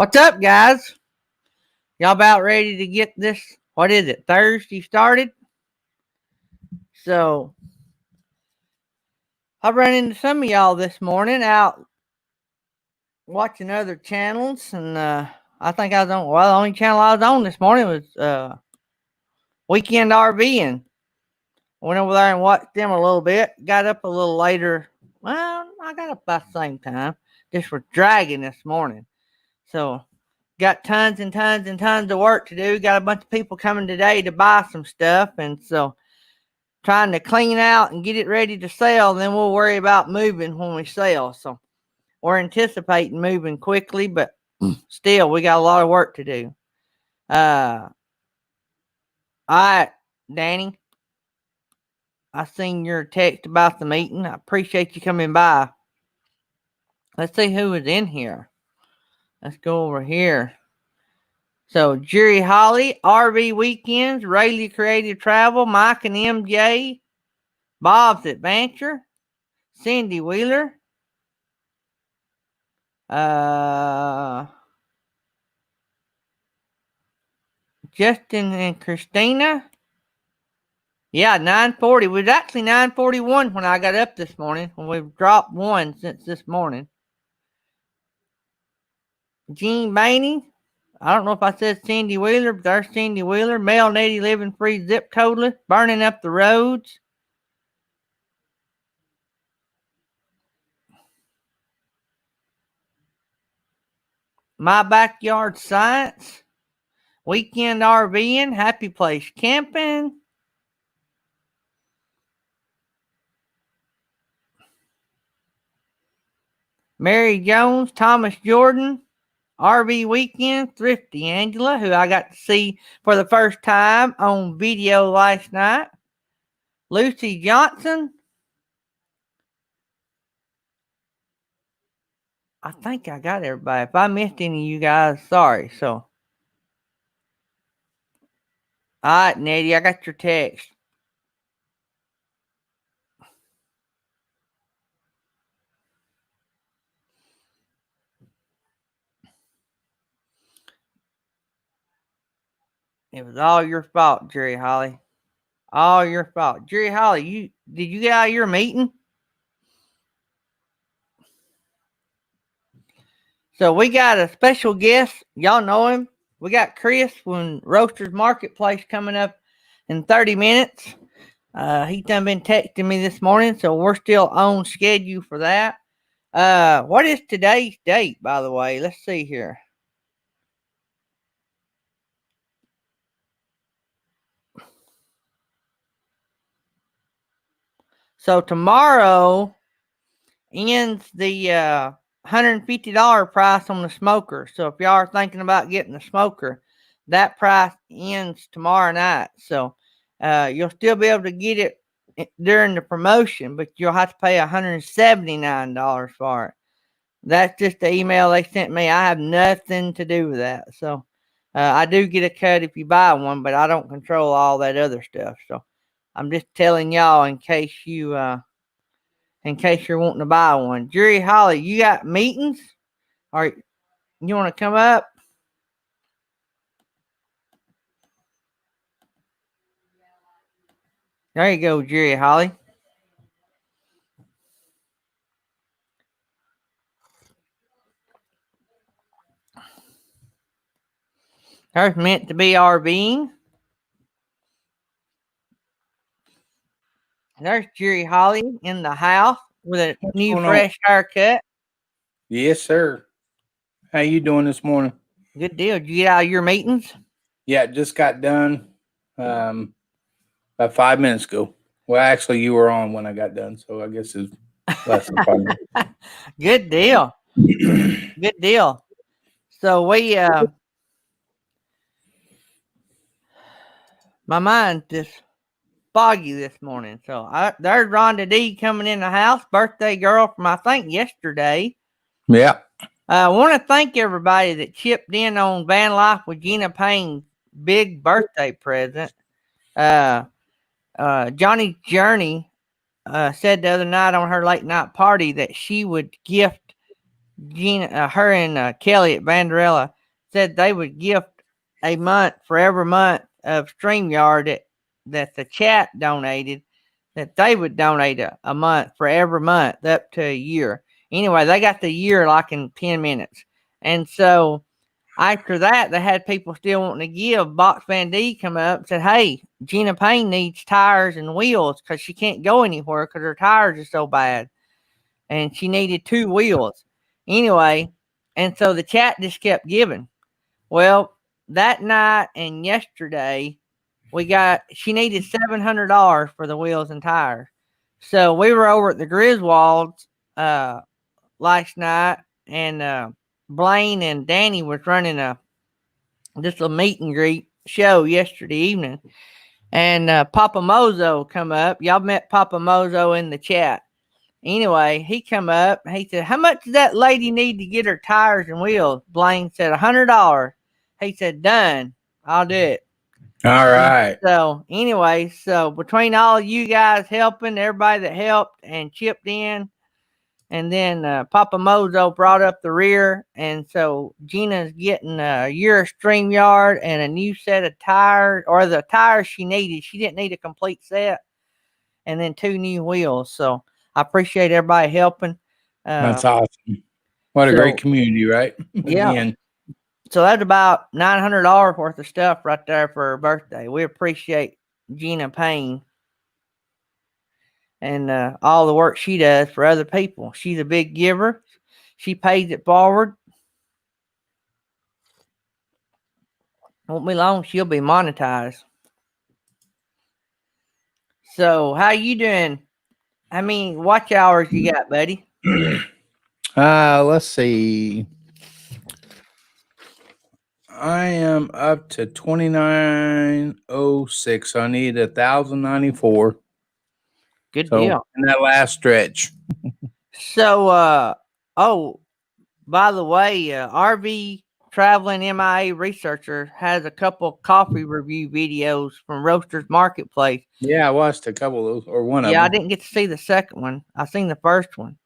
What's up, guys? Y'all about ready to get this, what is it, Thursday started? So, I run into some of y'all this morning out watching other channels, and I think I was on, well, the only channel I was on this morning was Weekend RVing. Went over there and watched them a little bit. Got up a little later. Well, I got up about the same time. Just was dragging this morning. So, got tons and tons and tons of work to do. Got a bunch of people coming today to buy some stuff, and so trying to clean out and get it ready to sell. And then we'll worry about moving when we sell. So we're anticipating moving quickly, but still we got a lot of work to do. All right, Danny, I seen your text about the meeting. I appreciate you coming by. Let's see who is in here. Let's go over here. So, Jerry Holly, RV Weekends, Rayleigh Creative Travel, Mike and MJ, Bob's Adventure, Cindy Wheeler, Justin and Christina. Yeah, 9:40. It was actually 9:41 when I got up this morning. We've dropped one since this morning. Gene Bainey. I don't know if I said Cindy Wheeler, but there's Cindy Wheeler. Mel Nettie living free zip codeless, burning up the roads. My Backyard Science. Weekend RVing. Happy Place Camping. Mary Jones, Thomas Jordan. RV Weekend, Thrifty Angela, who I got to see for the first time on video last night. Lucy Johnson. I think I got everybody. If I missed any of you guys, sorry. So, all right, Nettie, I got your text. It was all your fault, Jerry Holly. All your fault. Jerry Holly, did you get out of your meeting? So we got a special guest. Y'all know him. We got Chris from Roasters Marketplace coming up in 30 minutes. He done been texting me this morning, so we're still on schedule for that. What is today's date, by the way? Let's see here. So tomorrow ends the $150 price on the smoker. So if y'all are thinking about getting a smoker, that price ends tomorrow night. So you'll still be able to get it during the promotion, but you'll have to pay $179 for it. That's just the email they sent me. I have nothing to do with that. So I do get a cut if you buy one, but I don't control all that other stuff. So I'm just telling y'all in case you're wanting to buy one. Jerry Holly, you got meetings? Or you want to come up? There you go, Jerry Holly. There's meant to be RVing. There's Jerry Holly in the house with a new fresh haircut. Yes, sir. How you doing this morning? Good deal. Did you get out of your meetings? Yeah, just got done about 5 minutes ago. Well, actually, you were on when I got done, so I guess it's less than 5 minutes. Good deal. Good deal. So we my mind's just foggy this morning. So there's Rhonda D coming in the house, birthday girl from I think yesterday. Yeah. I want to thank everybody that chipped in on Van Life with Gina Payne's big birthday present. Johnny Journey said the other night on her late night party that she would gift Gina, her and Kelly at Vanderella said they would gift a month for every month of StreamYard that the chat donated, that they would donate a month for every month up to a year. Anyway, they got the year like in 10 minutes. And so after that, they had people still wanting to give. Box Van D come up and said, hey, Gina Payne needs tires and wheels because she can't go anywhere because her tires are so bad. And she needed 2 wheels. Anyway, and so the chat just kept giving. Well, that night and yesterday, she needed $700 for the wheels and tires. So we were over at the Griswolds last night, and Blaine and Danny was running just a meet and greet show yesterday evening. And Papa Mozo come up. Y'all met Papa Mozo in the chat. Anyway, he come up. He said, how much does that lady need to get her tires and wheels? Blaine said, $100. He said, done. I'll do it. All right. So anyway, so between all you guys helping, everybody that helped and chipped in, and then Papa Mozo brought up the rear, and so Gina's getting a year of StreamYard and a new set of tires, or the tires she needed. She didn't need a complete set, and then 2 new wheels. So I appreciate everybody helping. That's awesome. What a great community, right? Yeah. Again. So that's about $900 worth of stuff right there for her birthday. We appreciate Gina Payne and all the work she does for other people. She's a big giver. She pays it forward. Won't be long, she'll be monetized. So how you doing? How many watch hours you got, buddy? Let's see. I am up to 2906. I need 1,094. Good deal. In that last stretch. So, by the way, RV Traveling MIA Researcher has a couple coffee review videos from Roasters Marketplace. Yeah, I watched a couple of those, or one of them. Yeah, I didn't get to see the second one. I seen the first one.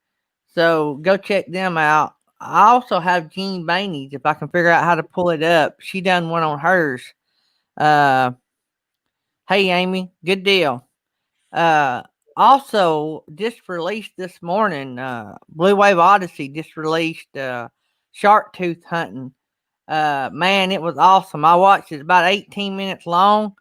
So go check them out. I also have Jean Bainey's, if I can figure out how to pull it up. She done one on hers. Hey, Amy, good deal. Also, just released this morning, Blue Wave Odyssey just released Shark Tooth Hunting. Man, it was awesome. I watched it, about 18 minutes long.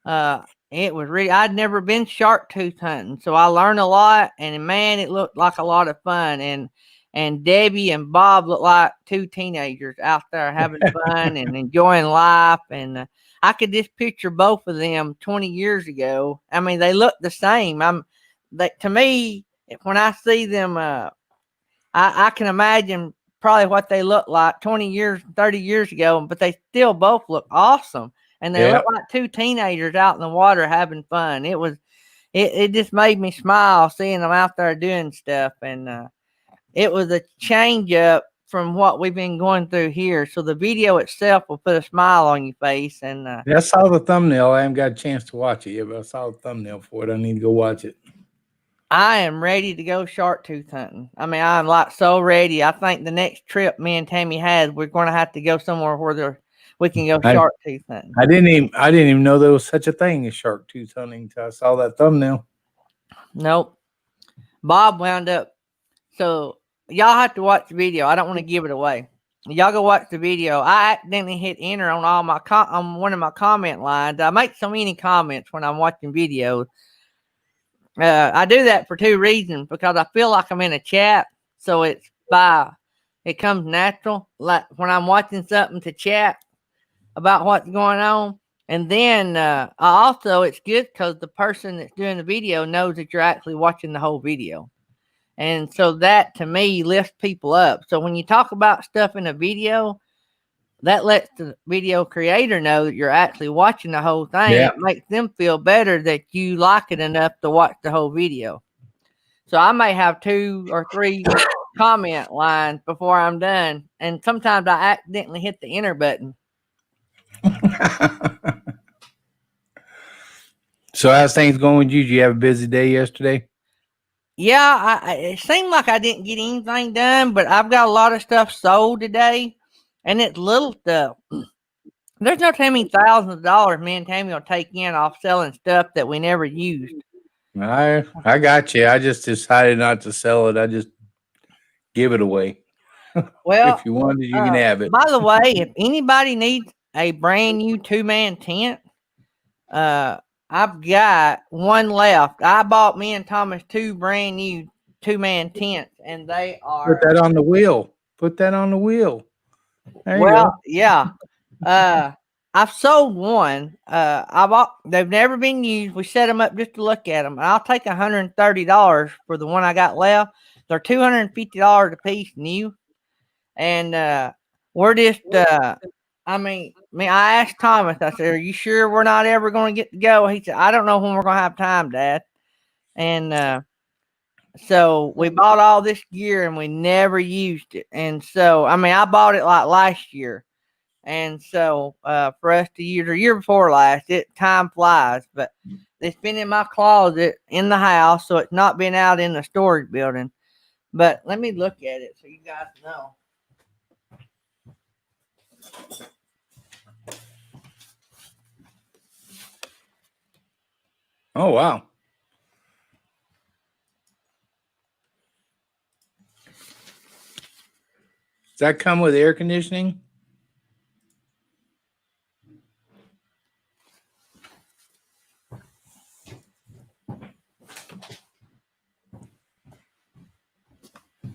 It was really, I'd never been shark tooth hunting, so I learned a lot, and man, it looked like a lot of fun. And Debbie and Bob looked like 2 teenagers out there having fun and enjoying life. And I could just picture both of them 20 years ago. I mean, they look the same. To me, when I see them, I can imagine probably what they look like 20 years, 30 years ago, but they still both look awesome. And they look like 2 teenagers out in the water having fun. It just made me smile seeing them out there doing stuff. And it was a change up from what we've been going through here. So the video itself will put a smile on your face. And I saw the thumbnail. I haven't got a chance to watch it yet, but I saw the thumbnail for it. I need to go watch it. I am ready to go shark tooth hunting. I mean, I'm like so ready. I think the next trip me and Tammy has, we're going to have to go somewhere where we can go shark tooth hunting. I didn't even know there was such a thing as shark tooth hunting until I saw that thumbnail. Nope. Bob wound up. So y'all have to watch the video. I don't want to give it away. Y'all go watch the video. I accidentally hit enter on on one of my comment lines. I make so many comments when I'm watching videos. I do that for 2 reasons, because I feel like I'm in a chat, so it comes natural. Like when I'm watching something to chat about what's going on, and then it's good because the person that's doing the video knows that you're actually watching the whole video, and so that to me lifts people up. So when you talk about stuff in a video, that lets the video creator know that you're actually watching the whole thing. Yeah. It makes them feel better that you like it enough to watch the whole video. So I may have 2 or 3 comment lines before I'm done. And sometimes I accidentally hit the enter button. So how's things going with you? Did you have a busy day yesterday? Yeah, it seemed like I didn't get anything done, but I've got a lot of stuff sold today. And it's little stuff. There's no telling me thousands of dollars me and Tammy will take in off selling stuff that we never used. I got you. I just decided not to sell it. I just give it away. Well, If you want it, you can have it. by the way, if anybody needs a brand new 2-man tent, I've got one left. I bought me and Thomas 2 brand new 2-man tents, and they are. Put that on the wheel. Put that on the wheel. There you Well, go. yeah. I've sold one. They've never been used. We set them up just to look at them. And I'll take $130 for the one I got left. They're $250 a piece new. And we're just I asked Thomas, I said, "Are you sure we're not ever gonna get to go?" He said, "I don't know when we're gonna have time, Dad." And so we bought all this gear and we never used it. And so I bought it like last year. And so for us to use the year before last, time flies. But it's been in my closet in the house, so it's not been out in the storage building. But let me look at it so you guys know. Oh, wow. Does that come with air conditioning?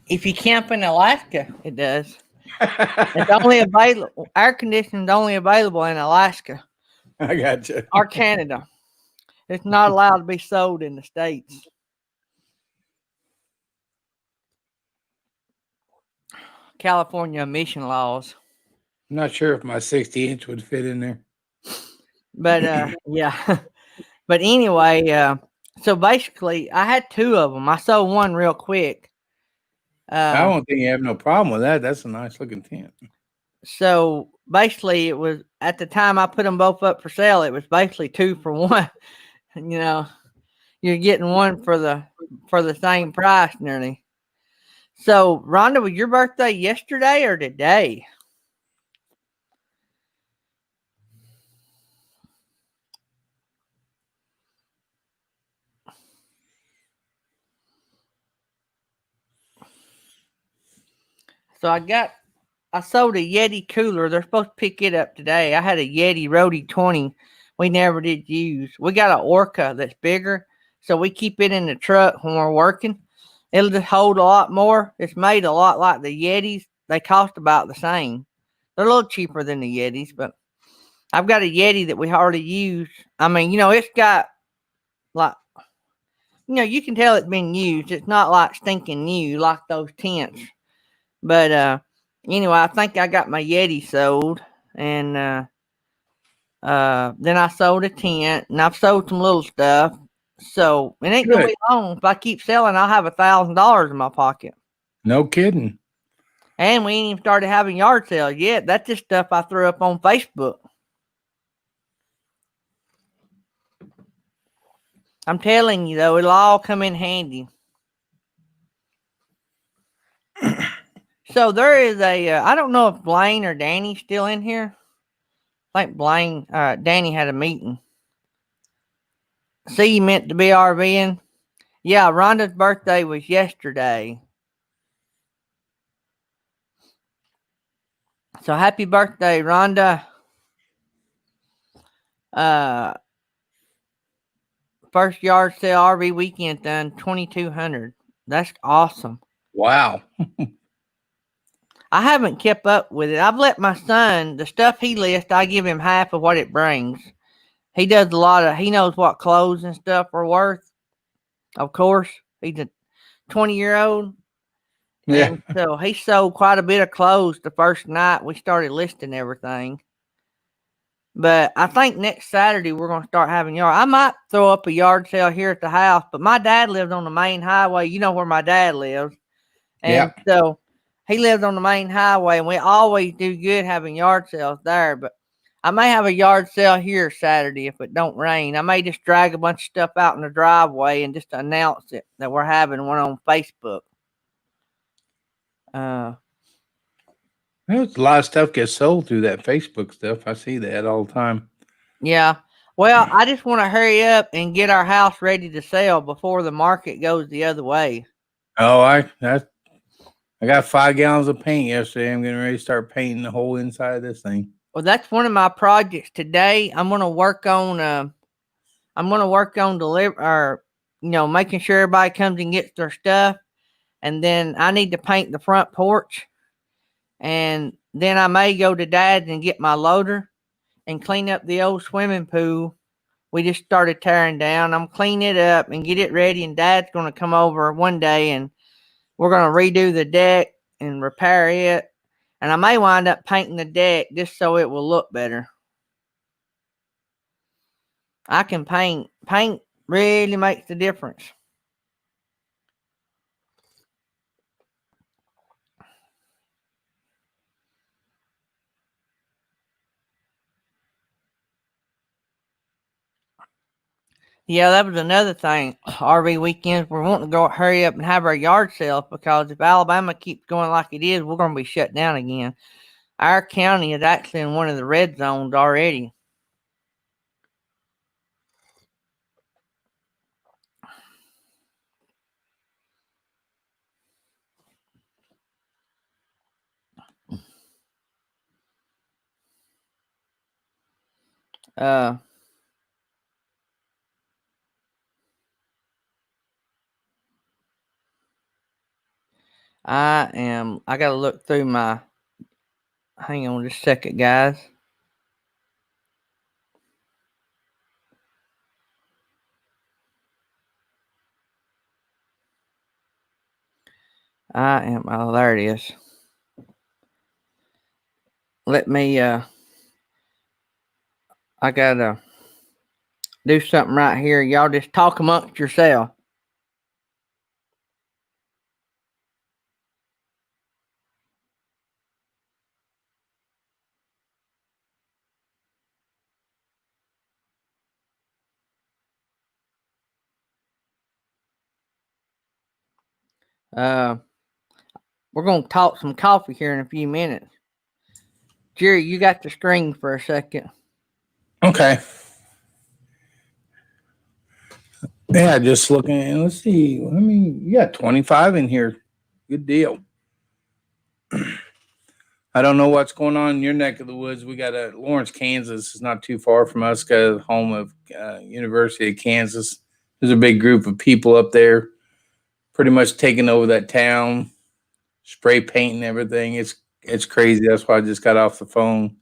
If you camp in Alaska, it does. It's only available. Air conditioning is only available in Alaska I got you. or Canada. It's not allowed to be sold in the States. California emission laws. I'm not sure if my 60-inch would fit in there. But yeah. But anyway, so basically, I had 2 of them. I sold one real quick. I don't think you have no problem with that. That's a nice looking tent. So basically, it was at the time I put them both up for sale. It was basically 2 for 1. You're getting one for the same price nearly. So Rhonda, was your birthday yesterday or today? So I sold a Yeti cooler. They're supposed to pick it up today. I had a Yeti Roadie 20 we never did use. We got an Orca that's bigger, so we keep it in the truck when we're working. It'll just hold a lot more. It's made a lot like the Yetis. They cost about the same. They're a little cheaper than the Yetis, but I've got a Yeti that we hardly use. It's got like, you can tell it's been used. It's not like stinking new like those tents. But anyway, I think I got my Yeti sold, and then I sold a tent, and I've sold some little stuff. So it ain't gonna be long. If I keep selling, I'll have $1,000 in my pocket. No kidding. And we ain't even started having yard sales yet. That's just stuff I threw up on Facebook. I'm telling you though, it'll all come in handy. So there is I don't know if Blaine or Danny's still in here. I think Danny had a meeting. See, you meant to be RVing. Yeah, Rhonda's birthday was yesterday. So happy birthday, Rhonda. First yard sale RV weekend done, 2,200. That's awesome. Wow. I haven't kept up with it. I've let my son, the stuff he lists, I give him half of what it brings. He does he knows what clothes and stuff are worth. Of course, he's a 20-year-old. Yeah. And so he sold quite a bit of clothes the first night we started listing everything. But I think next Saturday we're going to start having yard. I might throw up a yard sale here at the house, but my dad lives on the main highway. You know where my dad lives. And so he lives on the main highway, and we always do good having yard sales there. But I may have a yard sale here Saturday if it don't rain. I may just drag a bunch of stuff out in the driveway and just announce it that we're having one on Facebook. There's a lot of stuff gets sold through that Facebook stuff. I see that all the time. Yeah. Well, I just want to hurry up and get our house ready to sell before the market goes the other way. Oh, I got 5 gallons of paint yesterday. I'm getting ready to start painting the whole inside of this thing. Well, that's one of my projects today. I'm going to work on deliver or making sure everybody comes and gets their stuff, and then I need to paint the front porch, and then I may go to Dad's and get my loader and clean up the old swimming pool we just started tearing down. I'm clean it up and get it ready, and Dad's going to come over one day and we're going to redo the deck and repair it. And I may wind up painting the deck just so it will look better. I can paint. Paint really makes the difference. Yeah, that was another thing. RV weekends, we're wanting to go hurry up and have our yard sale, because if Alabama keeps going like it is, we're going to be shut down again. Our county is actually in one of the red zones already. I got to look through my, hang on just a second, guys. Oh, there it is. Let me, I got to do something right here. Y'all just talk amongst yourself. We're going to talk some coffee here in a few minutes. Jerry, you got the screen for a second. Okay. Yeah, just looking. Let's see. I mean, you got 25 in here. Good deal. I don't know what's going on in your neck of the woods. We got Lawrence, Kansas. It's not too far from us. Got a home of University of Kansas. There's a big group of people up there, pretty much taking over that town, spray painting everything. It's crazy. That's why I just got off the phone.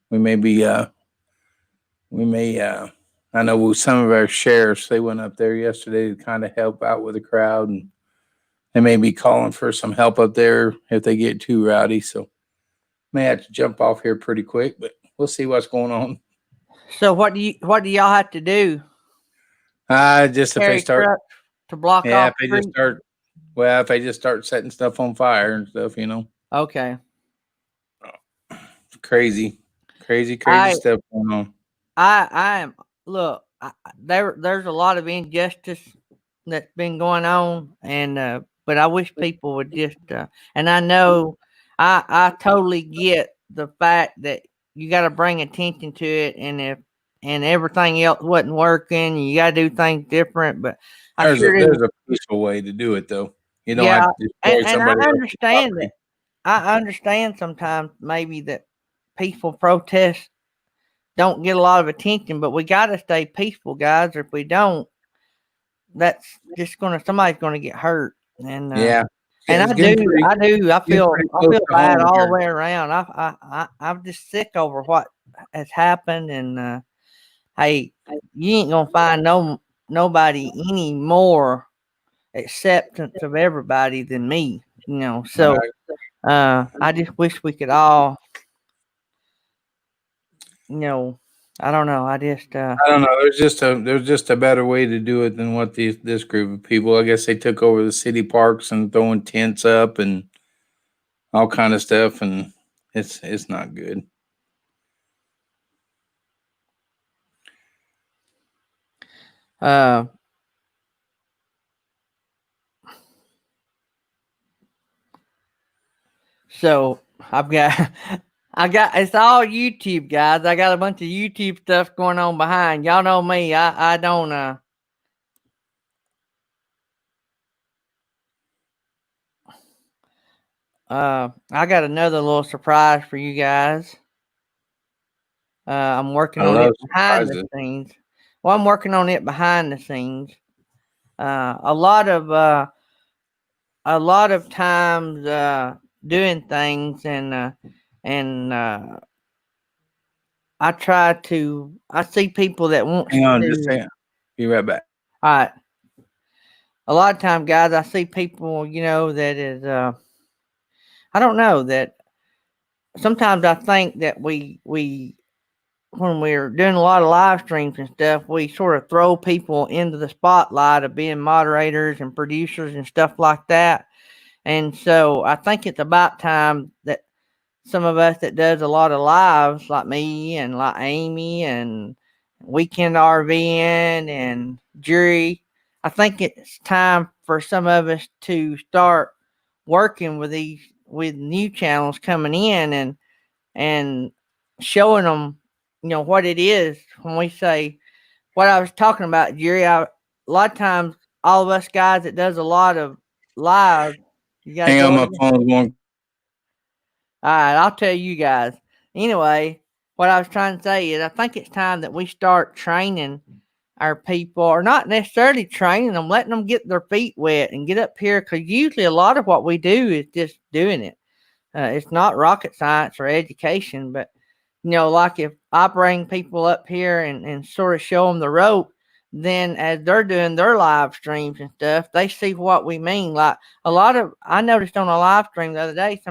We may be I know some of our sheriffs, they went up there yesterday to kind of help out with the crowd, and they may be calling for some help up there if they get too rowdy. So may have to jump off here pretty quick, but we'll see what's going on. So what do y'all have to do? Just if they Carry start, trucks to block yeah, off if they just streets? start, well, if they just start setting stuff on fire and stuff, Okay. crazy, crazy I stuff going on. I am, look. There's a lot of injustice that's been going on, and but I wish people would just and I know I totally get the fact that you got to bring attention to it, and if and everything else wasn't working, you got to do things different. But I sure There's do. a peaceful way to do it though. You don't Yeah, have to destroy and I somebody else's understand that. property. I understand sometimes maybe that peaceful protests don't get a lot of attention, but we got to stay peaceful, guys. Or if we don't, that's just somebody's gonna get hurt. Yeah, And it's getting pretty I getting feel pretty close to bad home all the here. way around. I'm just sick over what has happened, and hey, you ain't gonna find nobody any more acceptance of everybody than me. So I just wish we could all, you know, I don't know. I don't know. There's just a better way to do it than what this group of people. I guess they took over the city parks and throwing tents up and all kind of stuff, and it's not good. uh so I've got it's all YouTube, guys. I got a bunch of YouTube stuff going on behind. Y'all know me. I don't I got another little surprise for you guys. I'm working I on love it behind the surprises. scenes. Well, I'm working on it behind the scenes. A lot of times doing things and I see people that wants Hang on, just to. a second. Be right back. All right. A lot of time, guys, I see people, that is, I don't know that sometimes I think that we when we're doing a lot of live streams and stuff, we sort of throw people into the spotlight of being moderators and producers and stuff like that. And so I think it's about time that some of us that does a lot of lives, like me and like Amy and Weekend RVN and Jury, I think it's time for some of us to start working with new channels coming in and showing them, what it is when we say what I was talking about, Jerry. A lot of times, all of us guys that does a lot of live, you got to Hang on, go my again. phone's going. All right, I'll tell you guys. Anyway, what I was trying to say is I think it's time that we start training our people, or not necessarily training them, letting them get their feet wet and get up here, because usually a lot of what we do is just doing it. It's not rocket science or education, but like if I bring people up here and sort of show them the rope, then as they're doing their live streams and stuff, they see what we mean. Like I noticed on a live stream the other day,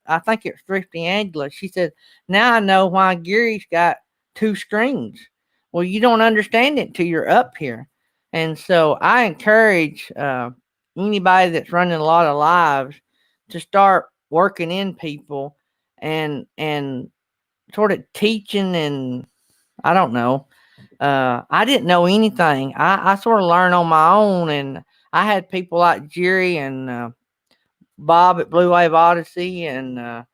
I think it was Thrifty Angela, she said, now I know why Gary's got two screens. Well, you don't understand it till you're up here. And so I encourage anybody that's running a lot of lives to start working in people and sort of teaching, and I don't know. I didn't know anything. I sort of learned on my own, and I had people like Jerry and Bob at Blue Wave Odyssey and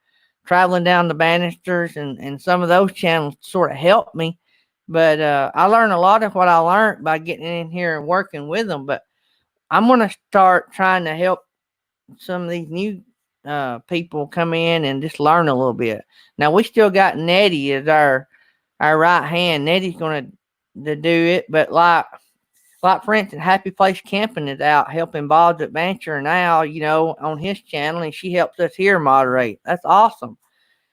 traveling down the banisters and some of those channels sort of helped me. But I learned a lot of what I learned by getting in here and working with them. But I'm going to start trying to help some of these new people come in and just learn a little bit. Now we still got Nettie as our right hand. Nettie's gonna to do it, but like for instance, Happy Place Camping is out helping Bob's Adventure now, on his channel, and she helps us here moderate. That's awesome.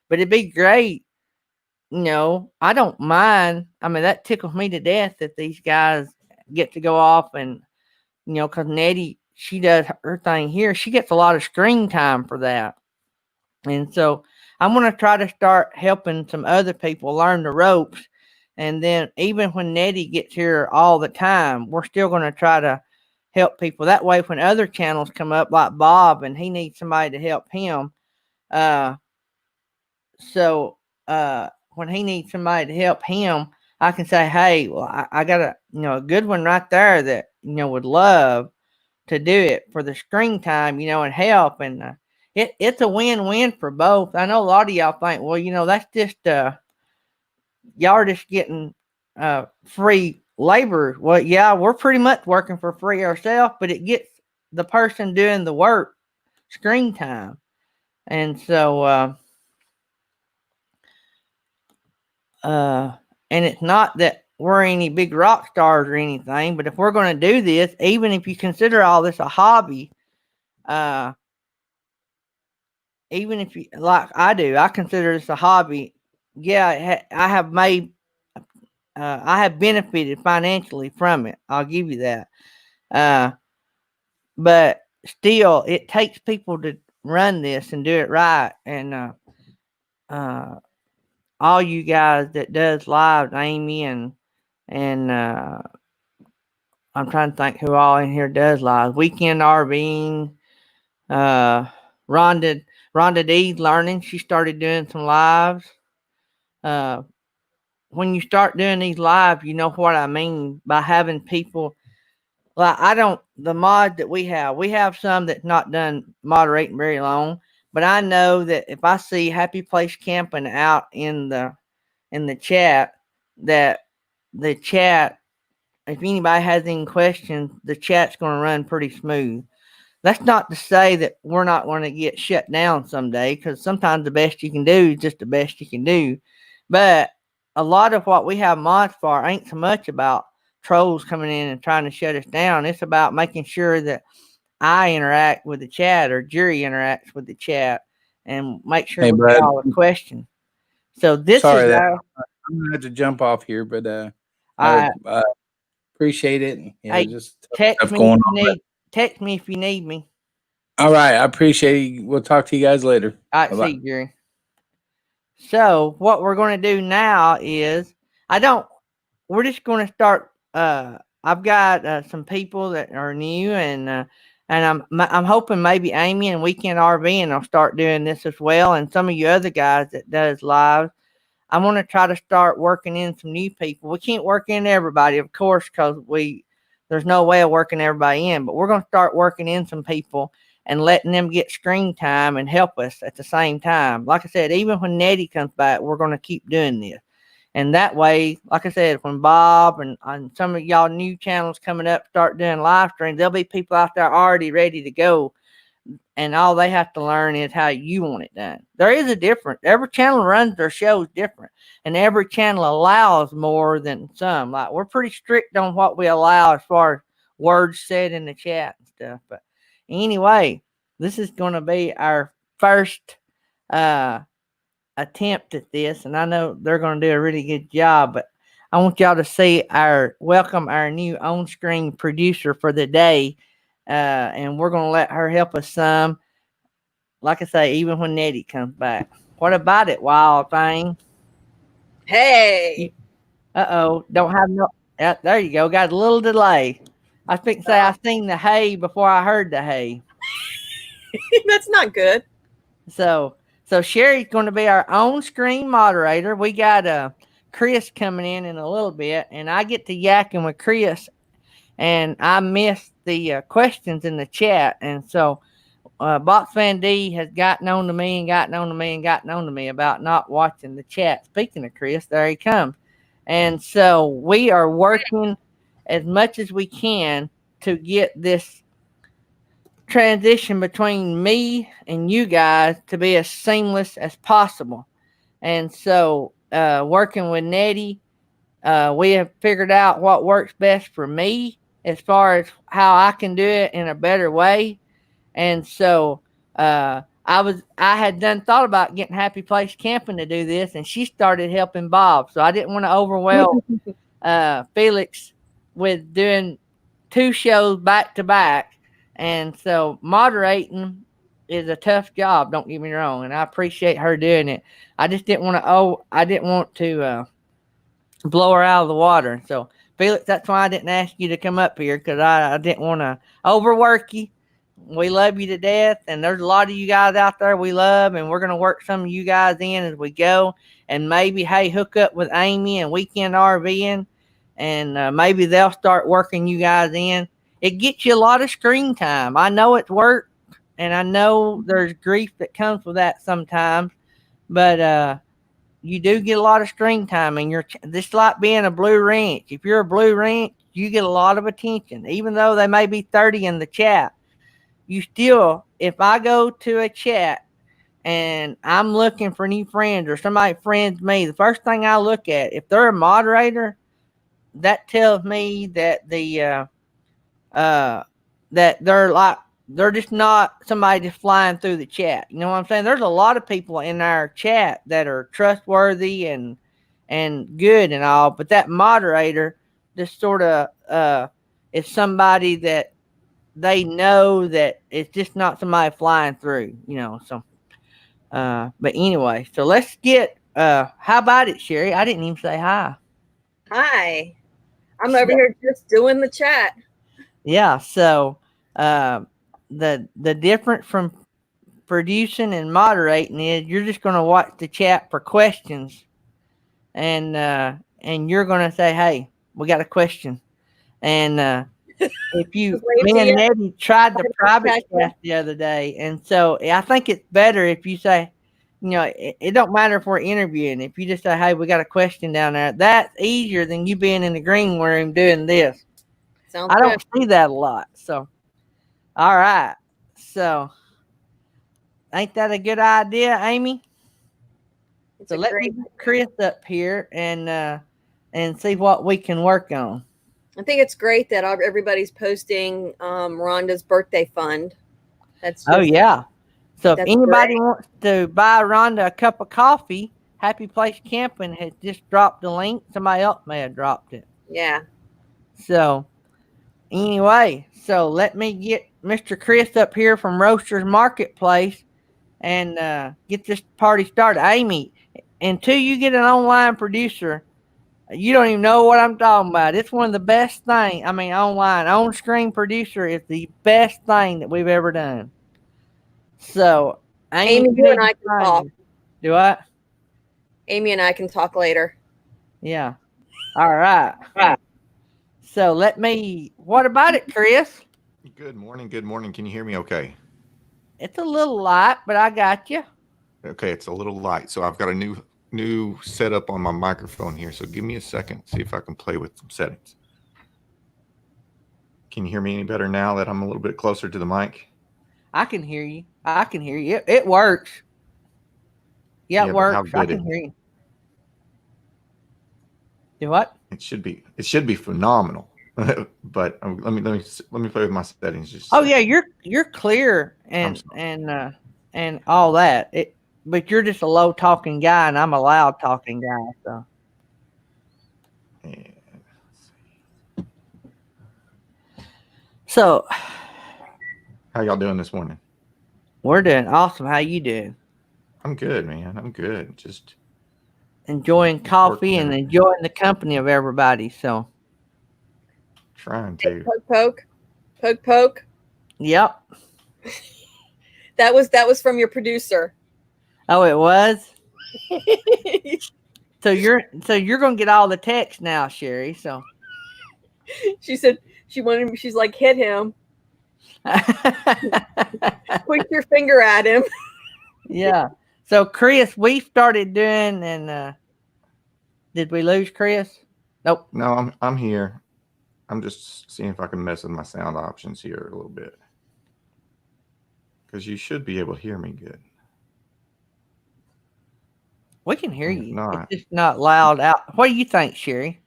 But it'd be great, I don't mind. I mean, that tickles me to death that these guys get to go off and because Nettie, she does her thing here. She gets a lot of screen time for that. And so I'm going to try to start helping some other people learn the ropes. And then even when Nettie gets here all the time, we're still going to try to help people. That way, when other channels come up like Bob and he needs somebody to help him, uh, so when he needs somebody to help him, I can say, hey, well, I got a good one right there that would love to do it for the screen time, and help. And it's a win-win for both. I know a lot of y'all think, well, that's just y'all are just getting free labor. Well, yeah, we're pretty much working for free ourselves, but it gets the person doing the work screen time. And so and it's not that we're any big rock stars or anything, but if we're going to do this, even if you consider all this a hobby, uh even if you like I do, I consider this a hobby. Yeah, I have benefited financially from it. I'll give you that. Uh, but still, it takes people to run this and do it right. And uh, all you guys that does live, Amy and I'm trying to think who all in here does live. Weekend RVing, uh, Rhonda Rhonda D's learning. She started doing some lives. Uh, when you start doing these live, you know what I mean by having people like I don't the mod that we have some that's not done moderating very long, but I know that if I see Happy Place Camping out in the chat, that the chat, if anybody has any questions, the chat's going to run pretty smooth. That's not to say that we're not going to get shut down someday, because sometimes the best you can do is just the best you can do. But a lot of what we have mods for ain't so much about trolls coming in and trying to shut us down. It's about making sure that I interact with the chat, or Jerry interacts with the chat, and make sure Hey, we get bud. all the questions. So this is Sorry that our I'm gonna have to jump off here, but I uh, appreciate it. hey, Just text stuff me if going you on. But need text me if you need me. all right, I appreciate you. We'll talk to you guys later. All right, Bye see bye. you, Jerry. So what we're going to do now is I don't. We're just going to start. I've got some people that are new, and I'm hoping maybe Amy and Weekend RV and I'll start doing this as well, and some of you other guys that does live. I want to try to start working in some new people. We can't work in everybody, of course, because there's no way of working everybody in. But we're going to start working in some people and letting them get screen time and help us at the same time. Like I said, even when Nettie comes back, we're going to keep doing this. And that way, like I said, when Bob and some of y'all new channels coming up start doing live streams, there'll be people out there already ready to go, and all they have to learn is how you want it done. There is a difference. Every channel runs their shows different, and every channel allows more than some. Like, we're pretty strict on what we allow as far as words said in the chat and stuff. But anyway, this is going to be our first uh, attempt at this, and I know they're going to do a really good job. But I want y'all to see welcome our new on-screen producer for the day, and we're going to let her help us some. Like I say, even when Nettie comes back. What about it, wild thing? Hey. Don't have no. Yeah, there you go. Got a little delay. I think say I seen the hay before I heard the hay. That's not good. So Sherry's going to be our own screen moderator. We got Chris coming in a little bit, and I get to yakking with Chris, and I missed the questions in the chat, and so Box Van D has gotten on to me and gotten on to me and gotten on to me about not watching the chat. Speaking of Chris, there he comes. And so we are working as much as we can to get this transition between me and you guys to be as seamless as possible. And so working with Nettie, we have figured out what works best for me as far as how I can do it in a better way. And so I had done thought about getting Happy Place Camping to do this, and she started helping Bob. So I didn't want to overwhelm Felix with doing two shows back to back. And so moderating is a tough job, don't get me wrong, and I appreciate her doing it. I just didn't want to blow her out of the water. So Felix, that's why I didn't ask you to come up here, because I didn't want to overwork you. We love you to death, and there's a lot of you guys out there we love, and we're going to work some of you guys in as we go, and maybe, hey, hook up with Amy and Weekend RVing, and maybe they'll start working you guys in. It gets you a lot of screen time. I know it's work, and I know there's grief that comes with that sometimes, but you do get a lot of screen time, and you're just like being a blue ranch. If you're a blue ranch, you get a lot of attention, even though they may be 30 in the chat. You still, if I go to a chat and I'm looking for new friends, or somebody friends me, the first thing I look at, if they're a moderator, that tells me that that they're just not somebody just flying through the chat. You know what I'm saying? There's a lot of people in our chat that are trustworthy and good and all, but that moderator just sort of is somebody that they know that it's just not somebody flying through, So but anyway, so let's get how about it, Sherry? I didn't even say hi. Hi. I'm over here just doing the chat. Yeah, so the difference from producing and moderating is you're just going to watch the chat for questions, and you're going to say, hey, we got a question, and if you, Wave me to and you. Nettie tried the Private private chat. chat the other day, and so I think it's better if you say, it don't matter if we're interviewing. If you just say, "Hey, we got a question down there," that's easier than you being in the green room doing this. Sounds I good. don't see that a lot. So, all right. So, ain't that a good idea, Amy? It's So a let me great. get Chris up here and see what we can work on. I think it's great that everybody's posting Rhonda's birthday fund. That's just, Oh yeah. So if that's anybody great. wants to buy Rhonda a cup of coffee, Happy Place Camping has just dropped the link. Somebody else may have dropped it. Yeah. So anyway, so let me get Mr. Chris up here from Roasters Marketplace and get this party started. Amy, until you get an online producer, you don't even know what I'm talking about. It's one of the best things. I mean, online, on screen producer is the best thing that we've ever done. So, Amy, Amy, you you and need to I can find talk. you. Do what? Amy and I can talk later. Yeah. All right. So what about it, Chris? Good morning. Good morning. Can you hear me okay? It's a little light, but I got you. Okay, it's a little light. So I've got a new setup on my microphone here. So give me a second, see if I can play with some settings. Can you hear me any better now that I'm a little bit closer to the mic? I can hear you. I can hear you. It works. Yeah, it Yeah, but how works. I good can hear you. Do what? it should be phenomenal. But let me play with my settings just a Oh second. yeah, you're clear and all that. But you're just a low talking guy, and I'm a loud talking guy. So And so how y'all doing this morning? we're doing awesome. How you doing? I'm good, man. I'm good. Just Enjoying coffee working and and enjoying the company of everybody. So trying Hey, to. poke. yep. That was from your producer. Oh, it was. So you're gonna get all the text now, Sherry. So She said she's like, hit him. Point your finger at him. yeah. So Chris, we started doing and did we lose Chris? Nope. No, I'm here. I'm just seeing if I can mess with my sound options here a little bit. Because you should be able to hear me good. We can hear And if you. not, It's just not loud out. What do you think, Sherry?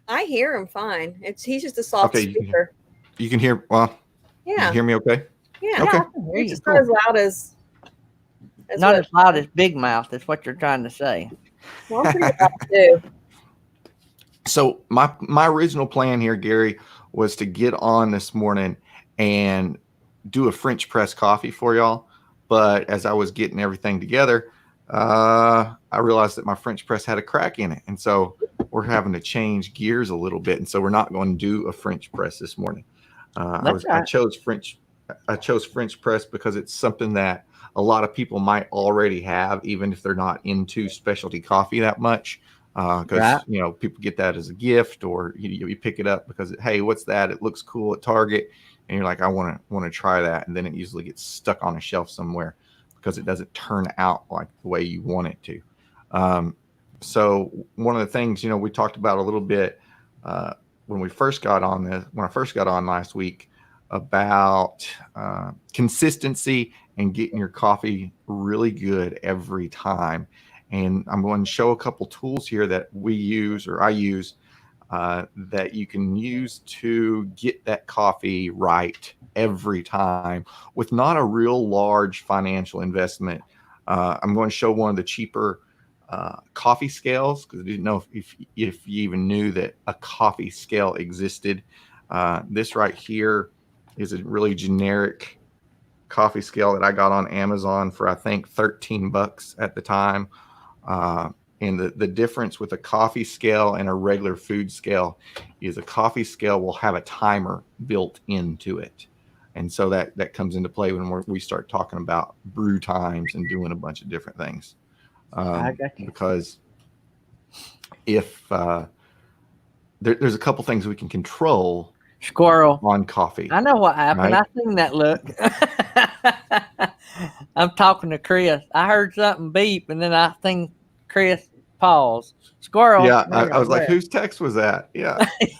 I hear him fine. He's just a soft okay, speaker. you can hear. Well, you Yeah. can hear me okay? Yeah. Okay. I can hear It's you. just not as loud as Not what. as loud as Big Mouth. Is what you're trying to say. Well, I'm pretty loud too. So my original plan here, Gary, was to get on this morning and do a French press coffee for y'all. But as I was getting everything together, I realized that my French press had a crack in it, and so we're having to change gears a little bit. And so we're not going to do a French press this morning. That's I right. chose French press because it's something that a lot of people might already have, even if they're not into specialty coffee that much. Because Right. people get that as a gift, or you pick it up because hey, what's that? It looks cool at Target, and you're like, I want to try that, and then it usually gets stuck on a shelf somewhere because it doesn't turn out like the way you want it to. So one of the things we talked about a little bit when I first got on last week about consistency and getting your coffee really good every time. And I'm going to show a couple tools here that we use, or I use, that you can use to get that coffee right every time with not a real large financial investment. I'm going to show one of the cheaper coffee scales, because I didn't know if you even knew that a coffee scale existed. This right here is a really generic coffee scale that I got on Amazon for I think $13 at the time. And the difference with a coffee scale and a regular food scale is a coffee scale will have a timer built into it. And so that comes into play when we start talking about brew times and doing a bunch of different things. I got you. Because if there's a couple things we can control Squirrel. on coffee. I know what happened. Right? I seen that look. I'm talking to Chris. I heard something beep, and then I think Chris paused. Squirrel. Yeah, There, I was like, where? whose text was that? Yeah. Me.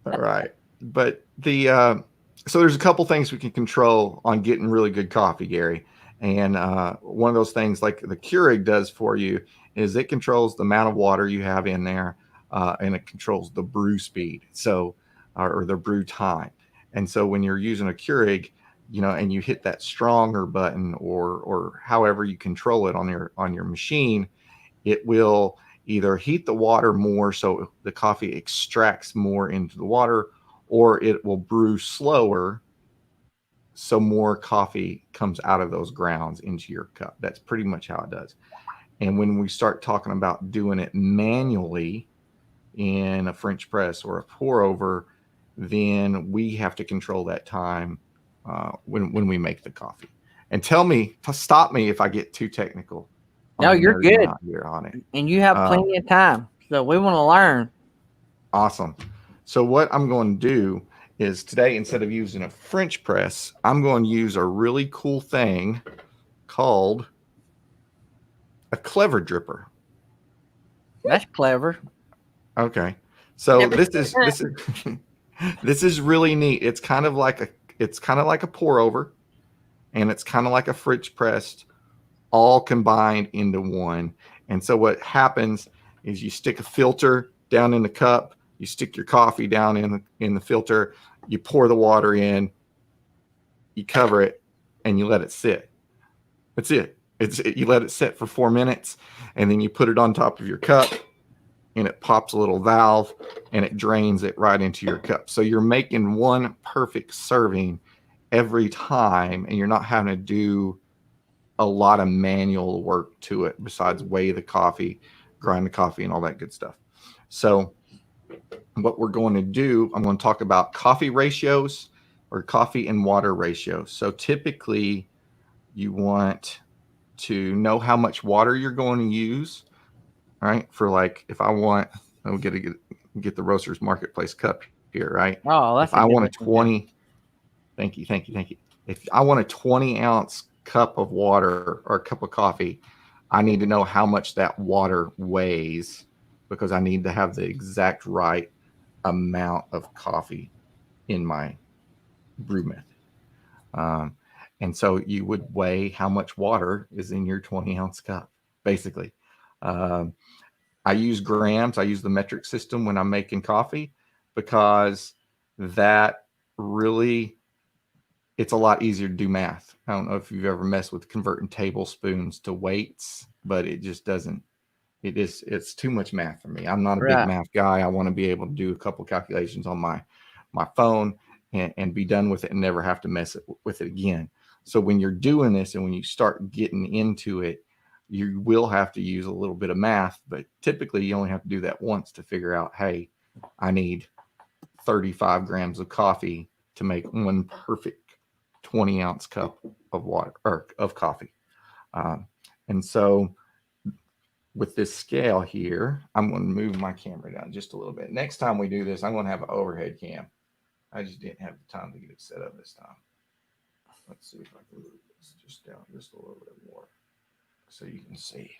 All right. But so there's a couple things we can control on getting really good coffee, Gary. And one of those things like the Keurig does for you is it controls the amount of water you have in there, and it controls the brew speed. So, or the brew time. And so when you're using a Keurig, and you hit that stronger button or however you control it on your machine, it will either heat the water more so the coffee extracts more into the water, or it will brew slower so more coffee comes out of those grounds into your cup. That's pretty much how it does. And when we start talking about doing it manually in a French press or a pour over, then we have to control that time when we make the coffee. And stop me if I get too technical. No, you're good. Out here on it. And you have plenty of time. So we want to learn. Awesome. So what I'm going to do is today, instead of using a French press, I'm going to use a really cool thing called a clever dripper. That's clever. Okay. So Never this seen is that. this is this is really neat. It's kind of like a pour over, and it's kind of like a French press, all combined into one. And so what happens is you stick a filter down in the cup, you stick your coffee down in the filter, you pour the water in, you cover it, and you let it sit. That's it. You let it sit for 4 minutes, and then you put it on top of your cup, and it pops a little valve, and it drains it right into your cup. So you're making one perfect serving every time, and you're not having to do a lot of manual work to it besides weigh the coffee, grind the coffee, and all that good stuff. So what we're going to do, I'm going to talk about coffee ratios or coffee and water ratios. So typically you want to know how much water you're going to use, right? For like, if I want, I'll get the Roasters Marketplace cup here, right? Oh, that's if I want a good one. 20, thank you. If I want a 20-ounce cup of water or a cup of coffee, I need to know how much that water weighs, because I need to have the exact right amount of coffee in my brew method. And so you would weigh how much water is in your 20-ounce cup, basically. I use grams. I use the metric system when I'm making coffee, because that really, it's a lot easier to do math. I don't know if you've ever messed with converting tablespoons to weights, but it just doesn't. It's too much math for me. I'm not a big Right. math guy. I want to be able to do a couple calculations on my phone and be done with it and never have to mess with it again. So when you're doing this and when you start getting into it, you will have to use a little bit of math, but typically you only have to do that once to figure out, hey, I need 35 grams of coffee to make one perfect 20-ounce cup of water or of coffee. And so with this scale here, I'm going to move my camera down just a little bit. Next time we do this, I'm going to have an overhead cam. I just didn't have the time to get it set up this time. Let's see if I can move this just down just a little bit more so you can see.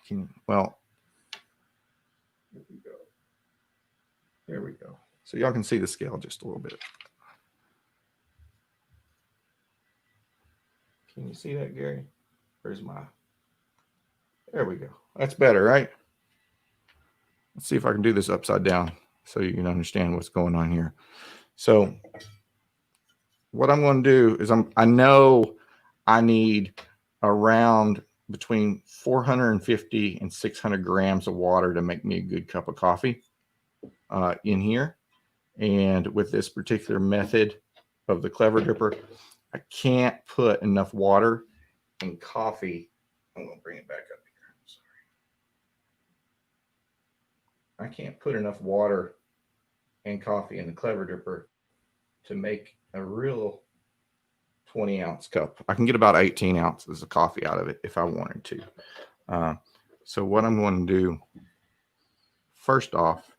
Well, here we go. There we go. So y'all can see the scale just a little bit. Can you see that, Gary? Where's there we go. That's better, right? Let's see if I can do this upside down so you can understand what's going on here. So what I'm going to do is I know I need around between 450 and 600 grams of water to make me a good cup of coffee in here. And with this particular method of the Clever Dripper, I can't put enough water in coffee. I'm going to bring it back up here. Sorry. I can't put enough water and coffee in the Clever Dripper to make a real 20-ounce cup. I can get about 18 ounces of coffee out of it if I wanted to. So what I'm going to do first off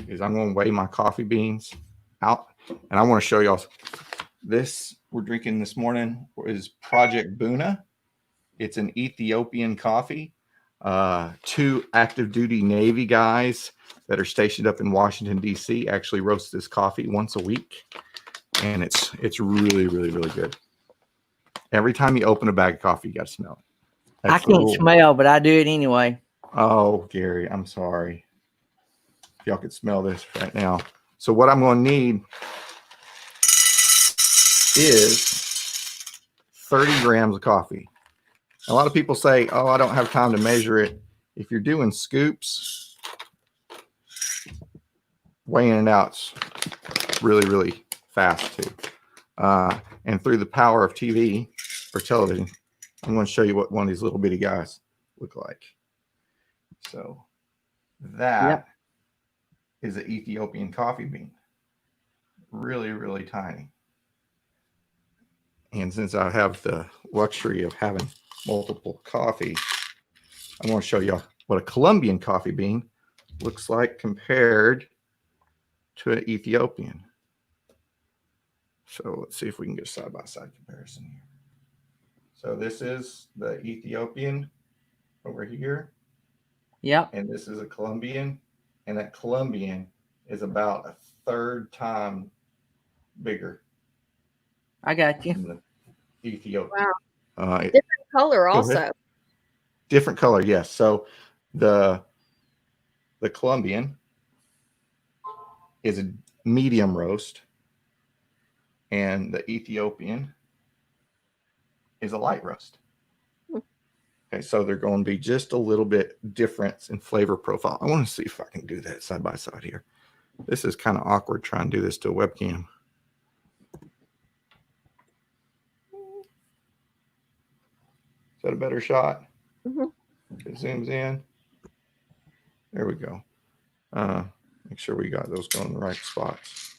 is I'm going to weigh my coffee beans out, and I want to show y'all this. We're drinking this morning is Project Buna. It's an Ethiopian coffee. 2 active duty Navy guys that are stationed up in Washington, D.C. actually roast this coffee once a week. And it's really, really, really good. Every time you open a bag of coffee, you got to smell it. I can't smell, but I do it anyway. Oh, Gary, I'm sorry. If y'all could smell this right now. So what I'm going to need is 30 grams of coffee. A lot of people say, oh, I don't have time to measure it. If you're doing scoops, weighing it out's really, really fast too. And through the power of TV or television, I'm going to show you what one of these little bitty guys look like. So that is an Ethiopian coffee bean. Really, really tiny. And since I have the luxury of having multiple coffee, I'm going to show you what a Colombian coffee bean looks like compared to an Ethiopian. So let's see if we can get a side-by-side comparison here. So this is the Ethiopian over here. Yep. And this is a Colombian. And that Colombian is about a third time bigger. I got you. Than the Ethiopian. Wow. Different color also. Different color, yes. So the Colombian is a medium roast, and the Ethiopian is a light roast. Okay, so they're going to be just a little bit difference in flavor profile. I want to see if I can do that side by side here. This is kind of awkward trying to do this to a webcam. Is that a better shot? It zooms in. There we go. Make sure we got those going in the right spots.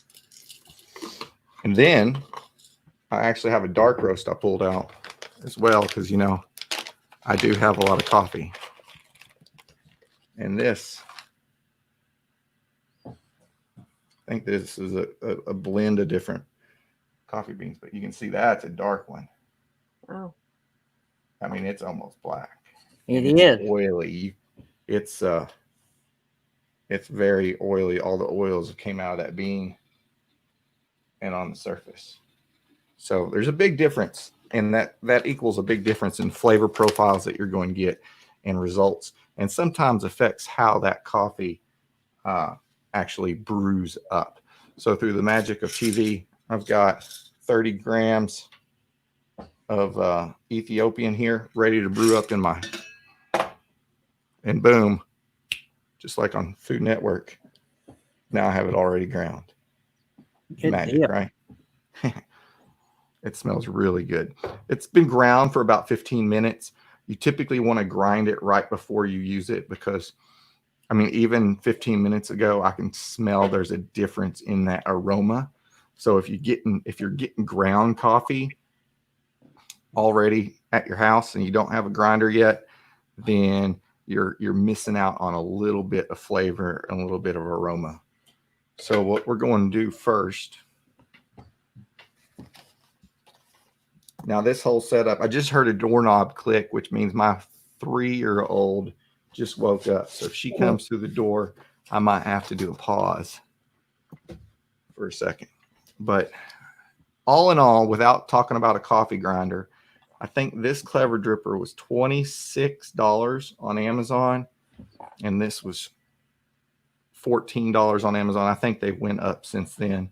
And then I actually have a dark roast I pulled out as well because, you know, I do have a lot of coffee. And this, I think this is a blend of different coffee beans, but you can see that's a dark one. Wow. I mean, it's almost black. It It's is oily. It's very oily. All the oils came out of that bean and on the surface. So there's a big difference, and that equals a big difference in flavor profiles that you're going to get and results, and sometimes affects how that coffee actually brews up. So through the magic of TV, I've got 30 grams of Ethiopian here ready to brew up in my, and boom, just like on Food Network, now I have it already ground. Good Magic, deal. right? It smells really good. It's been ground for about 15 minutes. You typically want to grind it right before you use it because, I mean, even 15 minutes ago, I can smell there's a difference in that aroma. So if you're getting ground coffee already at your house and you don't have a grinder yet, then you're missing out on a little bit of flavor and a little bit of aroma. So what we're going to do first, now this whole setup, I just heard a doorknob click, which means my 3-year-old just woke up. So if she comes through the door, I might have to do a pause for a second. But all in all, without talking about a coffee grinder, I think this Clever Dripper was $26 on Amazon, and this was $14 on Amazon. I think they went up since then,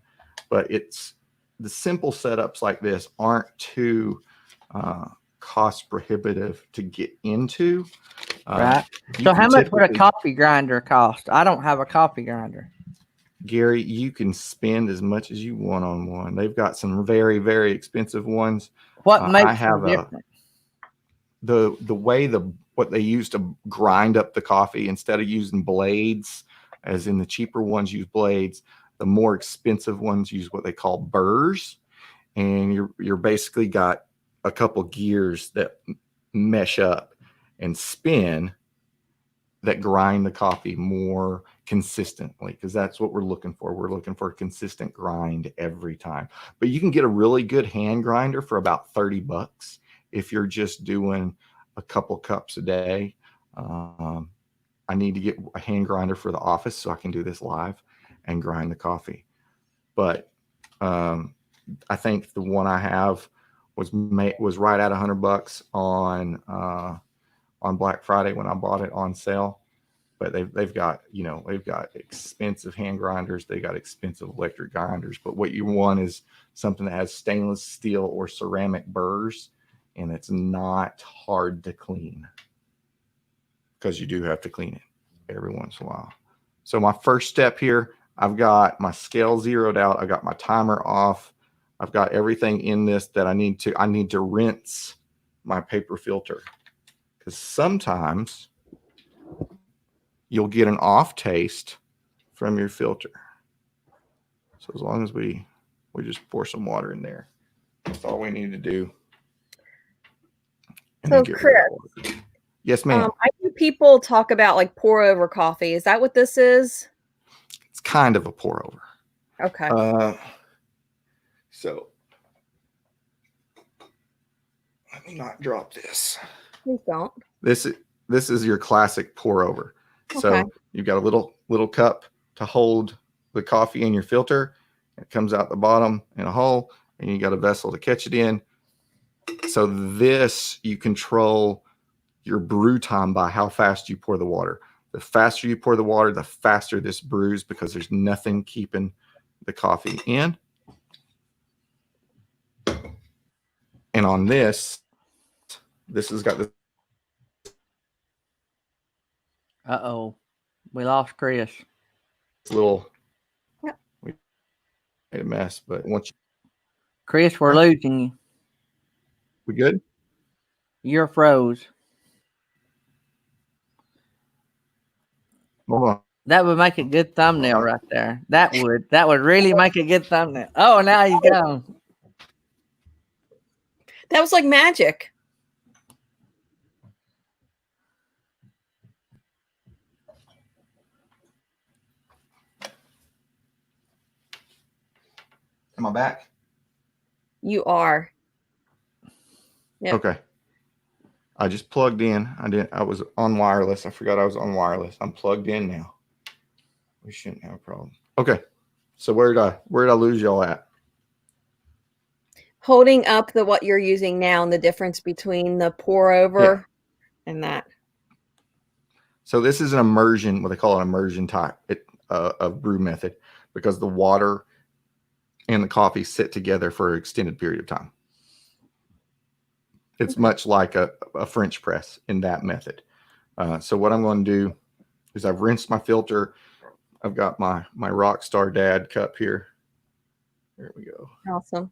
but it's the simple setups like this aren't too cost prohibitive to get into. Right. So how much would a coffee grinder cost? I don't have a coffee grinder. Gary, you can spend as much as you want on one. They've got some very, very expensive ones. What makes I have them different? The way what they use to grind up the coffee, instead of using blades, as in the cheaper ones use blades, the more expensive ones use what they call burrs, and you're basically got a couple gears that mesh up and spin that grind the coffee more consistently, because that's what we're looking for. We're looking for a consistent grind every time. But you can get a really good hand grinder for about $30 if you're just doing a couple cups a day. I need to get a hand grinder for the office so I can do this live and grind the coffee. But I think the one I have was right at $100 on Black Friday when I bought it on sale. But they've got expensive hand grinders, they got expensive electric grinders. But what you want is something that has stainless steel or ceramic burrs, and it's not hard to clean, because you do have to clean it every once in a while. So my first step here, I've got my scale zeroed out, I got my timer off, I've got everything in this that I need to rinse my paper filter, because sometimes you'll get an off taste from your filter. So as long as we just pour some water in there, that's all we need to do. And So then get rid of the water. Yes, ma'am. I hear people talk about like pour over coffee. Is that what this is? It's kind of a pour over. Okay. So let me not drop this. Please don't. This is your classic pour over. Okay. So you've got a little cup to hold the coffee in your filter. It comes out the bottom in a hole, and you got a vessel to catch it in. So this, you control your brew time by how fast you pour the water. The faster you pour the water, the faster this brews, because there's nothing keeping the coffee in. And on this has got this. Uh-oh. We lost Chris. Little. Yep. We made a mess, but once Chris, we're losing you. we good? You're froze. Hold on. That would make a good thumbnail right there. That would really make a good thumbnail. Oh, now you go. That was like magic. Am I back? You are. Yep. Okay. I just plugged in. I was on wireless. I forgot I was on wireless. I'm plugged in now. We shouldn't have a problem. Okay. So where did I lose y'all at? Holding up what you're using now and the difference between the pour over and that. So this is an immersion, what they call an immersion type of brew method, because the water and the coffee sit together for an extended period of time. It's much like a French press in that method. So what I'm going to do is I've rinsed my filter. I've got my Rockstar Dad cup here. There we go. Awesome.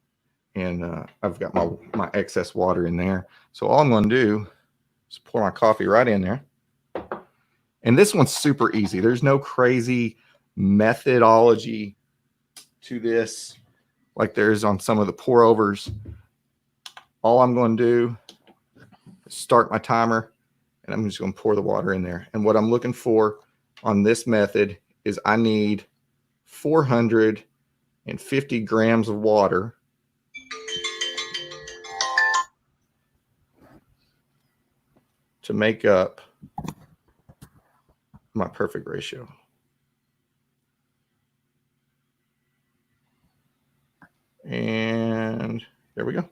And I've got my excess water in there. So all I'm going to do is pour my coffee right in there. And this one's super easy. There's no crazy methodology to this like there is on some of the pour overs. All I'm going to do is start my timer, and I'm just going to pour the water in there. And what I'm looking for on this method is I need 450 grams of water to make up my perfect ratio. And there we go.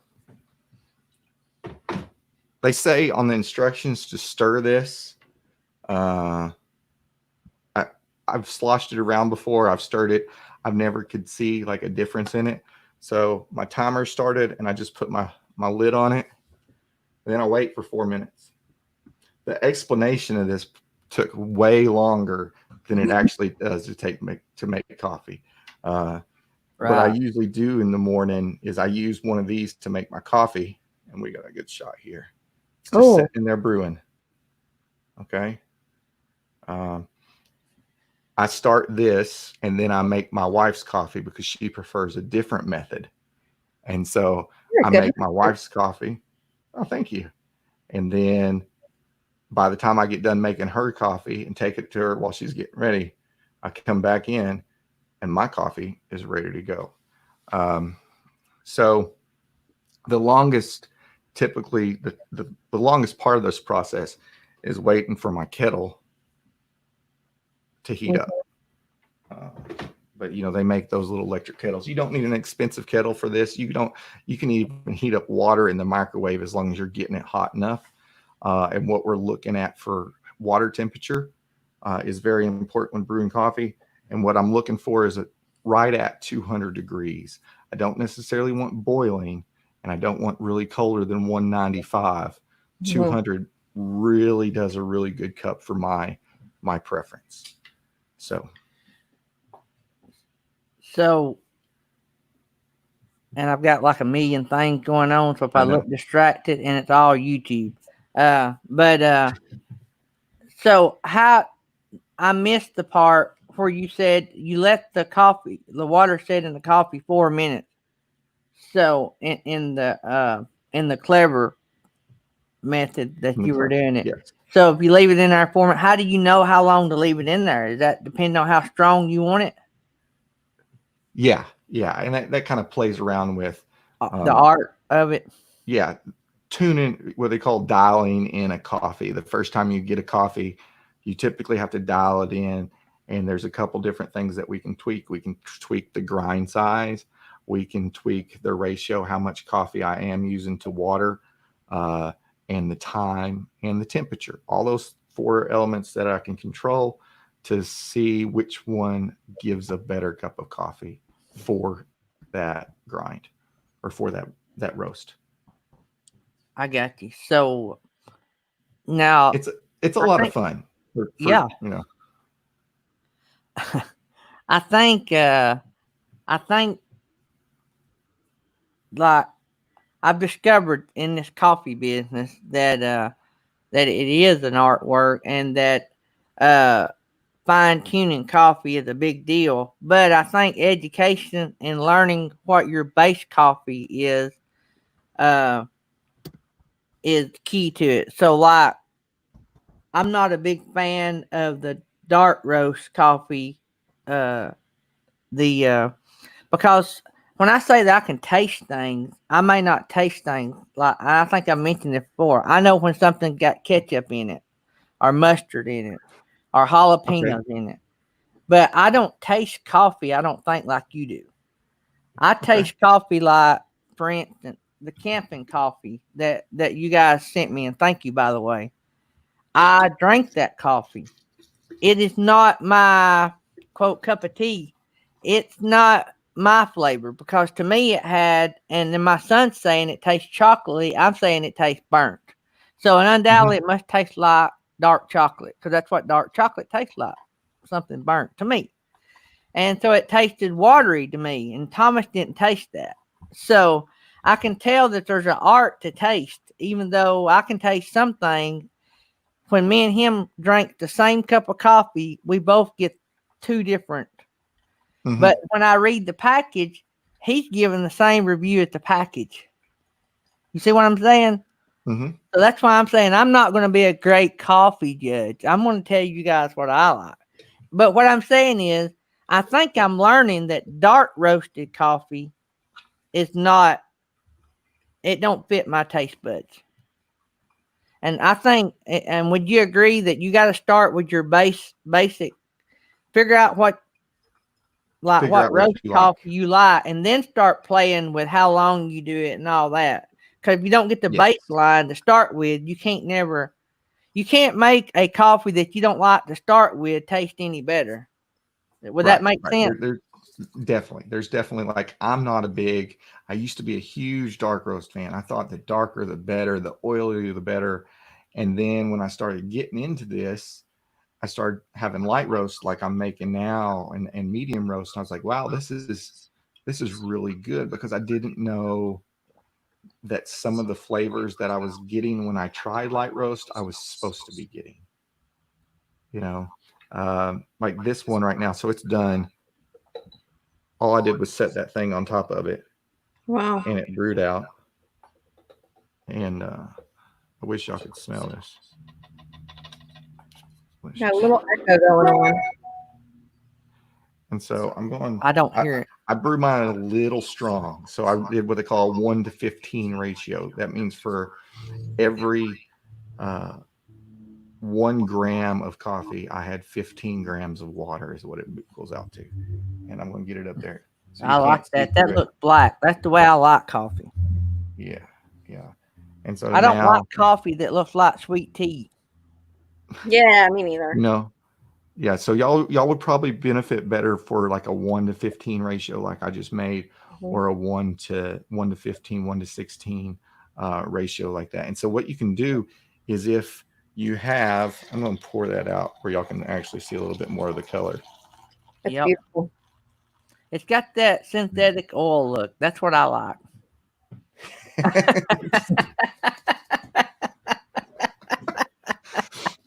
They say on the instructions to stir this. I've sloshed it around before. I've stirred it. I've never could see like a difference in it. So my timer started, and I just put my lid on it. And then I wait for 4 minutes. The explanation of this took way longer than it actually does to make coffee. What I usually do in the morning is I use one of these to make my coffee, and we got a good shot here. It's just sitting there brewing. Okay. I start this, and then I make my wife's coffee because she prefers a different method. And so I make my wife's coffee. Oh, thank you. And then by the time I get done making her coffee and take it to her while she's getting ready, I come back in and my coffee is ready to go. So the longest, typically the longest part of this process is waiting for my kettle to heat up. But they make those little electric kettles. You don't need an expensive kettle for this. You can even heat up water in the microwave as long as you're getting it hot enough. And what we're looking at for water temperature is very important when brewing coffee. And what I'm looking for is right at 200 degrees. I don't necessarily want boiling, and I don't want really colder than 195. 200 really does a really good cup for my preference. So, and I've got like a million things going on, so if I look distracted, and it's all YouTube. So how I missed the part where you said you let the water sit in the coffee 4 minutes. So in the clever method that you were doing it. Yes. So if you leave it in there 4 minutes, how do you know how long to leave it in there? Does that depend on how strong you want it? Yeah. And that kind of plays around with the art of it. Yeah. Tuning, what they call dialing in a coffee. The first time you get a coffee, you typically have to dial it in. And there's a couple different things that we can tweak. We can tweak the grind size. We can tweak the ratio, how much coffee I am using to water, and the time and the temperature. All those 4 elements that I can control to see which one gives a better cup of coffee for that grind or for that roast. I got you. So now it's a lot of fun. Yeah. I think like I've discovered in this coffee business that it is an artwork, and that fine tuning coffee is a big deal. But I think education and learning what your base coffee is key to it. So like I'm not a big fan of the dark roast coffee, because when I say that I can taste things, I may not taste things. Like I think I mentioned it before. I know when something got ketchup in it, or mustard in it, or jalapenos in it. But I don't taste coffee, I don't think, like you do. I taste coffee like, for instance, the camping coffee that you guys sent me, and thank you, by the way. I drank that coffee. It is not my quote cup of tea. It's not my flavor, because to me it had, and then my son's saying it tastes chocolatey. I'm saying it tastes burnt. So and undoubtedly it must taste like dark chocolate, because that's what dark chocolate tastes like, something burnt to me. And so it tasted watery to me, and Thomas didn't taste that. So I can tell that there's an art to taste, even though I can taste something. When me and him drank the same cup of coffee, we both get 2 different. But when I read the package, he's giving the same review at the package. You see what I'm saying? So that's why I'm saying I'm not going to be a great coffee judge. I'm going to tell you guys what I like. But what I'm saying is, I think I'm learning that dark roasted coffee is not, it don't fit my taste buds. And I think, and would you agree that you got to start with your basic, figure out what roast coffee you like, and then start playing with how long you do it and all that. Because if you don't get the baseline to start with, you can't make a coffee that you don't like to start with taste any better. Would that make sense? There's definitely like, I used to be a huge dark roast fan. I thought the darker the better, the oilier the better. And then when I started getting into this, I started having light roast like I'm making now, and medium roast. And I was like, wow, this is really good, because I didn't know that some of the flavors that I was getting when I tried light roast, I was supposed to be getting, like this one right now. So it's done. All I did was set that thing on top of it. Wow. And it brewed out. And I wish y'all could smell this. Got a little echo going on. And so I'm going. I don't hear it. I brew mine a little strong. So I did what they call a 1-to-15 ratio. That means for every 1 gram of coffee, I had 15 grams of water is what it equals out to. And I'm going to get it up there. So I like that. That looks black. That's the way I like coffee. Yeah. Yeah. And so I don't now, like coffee that looks like sweet tea. Yeah, me neither. no. Yeah. So y'all would probably benefit better for like a 1-to-15 ratio, like I just made, or a 1-to-15, 1-to-16 ratio like that. And so what you can do is if you have, I'm going to pour that out where y'all can actually see a little bit more of the color. It's Yep. beautiful. It's got that synthetic oil look. That's what I like.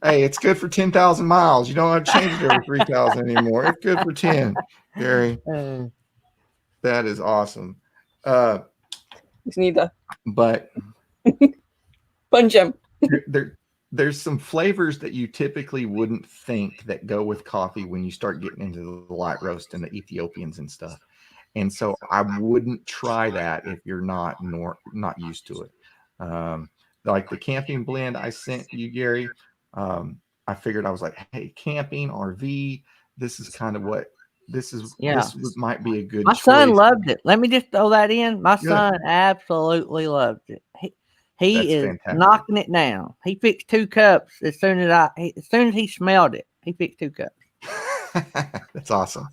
Hey, it's good for 10,000 miles. You don't have to change it every 3,000 anymore. It's good for 10, Gary. That is awesome. Just need to But punch him. there's some flavors that you typically wouldn't think that go with coffee when you start getting into the light roast and the Ethiopians and stuff. And so I wouldn't try that if you're not used to it. Like the camping blend I sent you, Gary. I figured I was like, hey, camping RV. This is kind of what this is. Yeah. This might be a good. My choice. son loved it. Let me just throw that in. My Good. son absolutely loved it. He That's is fantastic. knocking it down. He fixed 2 cups as soon as he smelled it. He fixed 2 cups. That's awesome.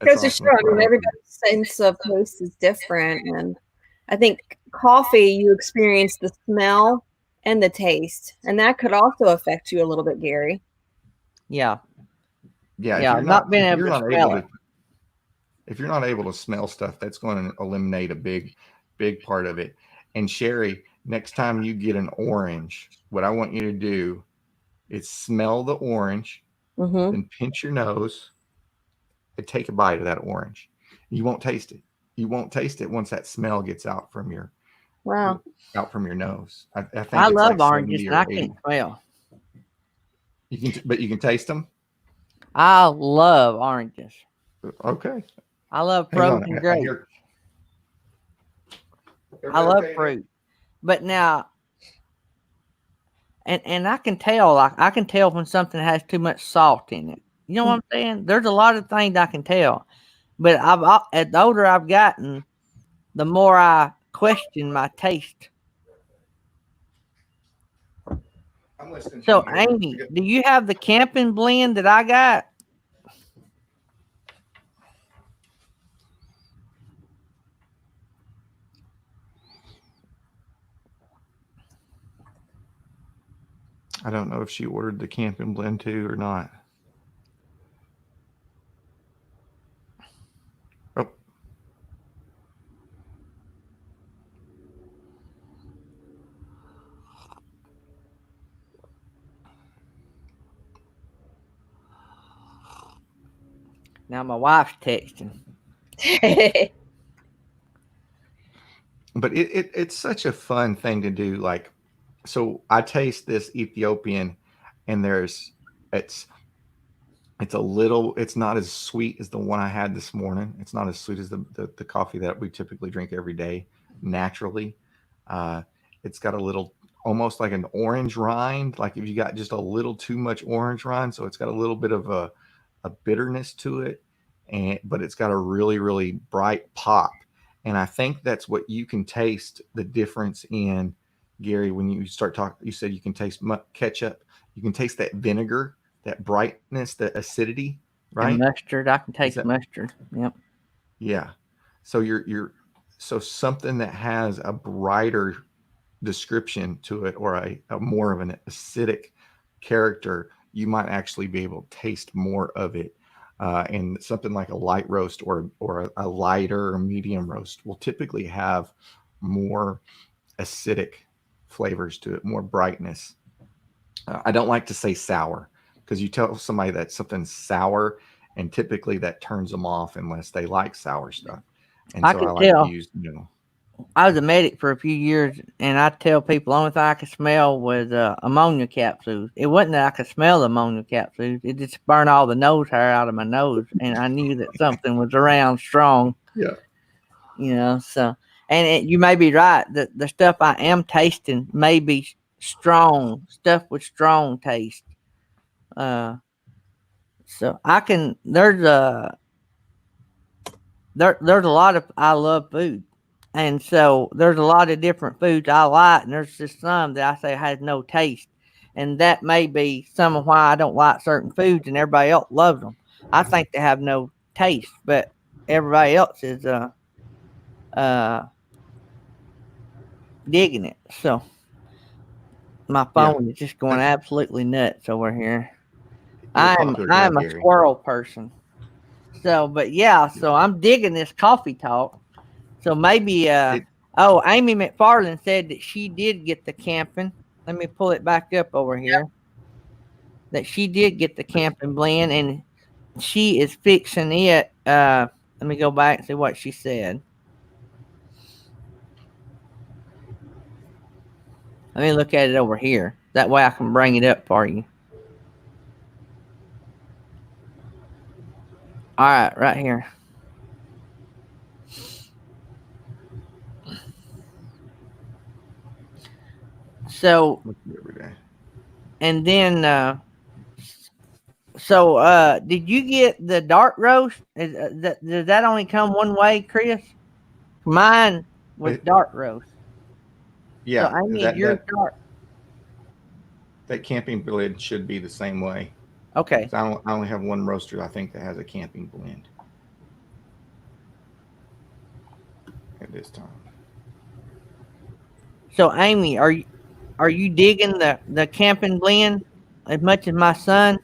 Because it's true. I mean, everybody's sense of taste is different, and I think coffee, you experience the smell and the taste, and that could also affect you a little bit, Gary. Yeah. Yeah. Yeah. If Not being able to smell it. If you're not able to smell stuff, that's going to eliminate a big part of it. And Sherry, next time you get an orange, what I want you to do is smell the orange, then pinch your nose and take a bite of that orange. You won't taste it. You won't taste it once that smell gets out from your nose. I think I it's love like oranges, 70 and or I 80. can't smell. But you can taste them. I love oranges. Okay. I love Hang on. frozen grapes. I love fruit. But now, and I can tell, when something has too much salt in it. You know what I'm saying? There's a lot of things I can tell. But the older I've gotten, the more I question my taste. I'm listening. So, Amy, do you have the camping blend that I got? I don't know if she ordered the camping blend too or not. Oh. Now my wife's texting. But it's such a fun thing to do. Like, so I taste this Ethiopian, and it's not as sweet as the one I had this morning. It's not as sweet as the coffee that we typically drink every day naturally. It's got a little, almost like an orange rind, like if you got just a little too much orange rind. So it's got a little bit of a bitterness to it, but it's got a really, really bright pop. And I think that's what you can taste the difference in, Gary, when you start talking. You said you can taste ketchup. You can taste that vinegar, that brightness, the acidity, right? And mustard. I can taste mustard. Yep. Yeah. So so something that has a brighter description to it, or a more of an acidic character, you might actually be able to taste more of it. And something like a light roast or a lighter or medium roast will typically have more acidic flavors to it, more brightness. I don't like to say sour, because you tell somebody that something's sour, and typically that turns them off unless they like sour stuff. And I so can I like tell. to use, I was a medic for a few years, and I tell people the only thing I could smell was ammonia capsules. It wasn't that I could smell the ammonia capsules; it just burned all the nose hair out of my nose, and I knew that something was around strong. Yeah. So you may be right. The stuff I am tasting may be strong stuff with strong taste. Uh, so I can. There's a lot of I love food. And so there's a lot of different foods I like, and there's just some that I say has no taste. And that may be some of why I don't like certain foods and everybody else loves them. I think they have no taste, but everybody else is uh digging it. So my Yeah. phone is just going absolutely nuts over here. You're a popular guy, I'm a Gary. squirrel person. So but yeah, so I'm digging this coffee talk. So maybe It, oh, Amy McFarland said that she did get the camping. Let me pull it back up over here. That she did get the camping blend and she is fixing it. Let me go back and see what she said. Let me look at it over here. That way I can bring it up for you. All right here. So every day. and then did you get the dark roast? Does that only come one way, Chris? Mine was dark roast. Yeah, So I need that your dark. that camping blend should be the same way. Okay. I only have one roaster, I think, that has a camping blend at this time. So Amy, are you digging the camping blend as much as my son?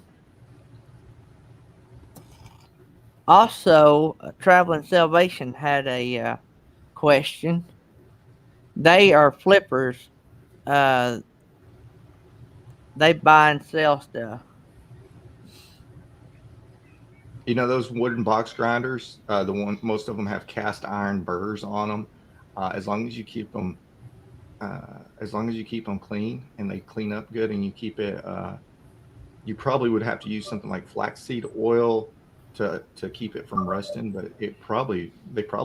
Also, Traveling Salvation had a question. They are flippers. Uh, they buy and sell stuff. You know those wooden box grinders? The one most of them have cast iron burrs on them. As long as you keep them, clean and they clean up good, and you keep it, you probably would have to use something like flaxseed oil to keep it from rusting. But they probably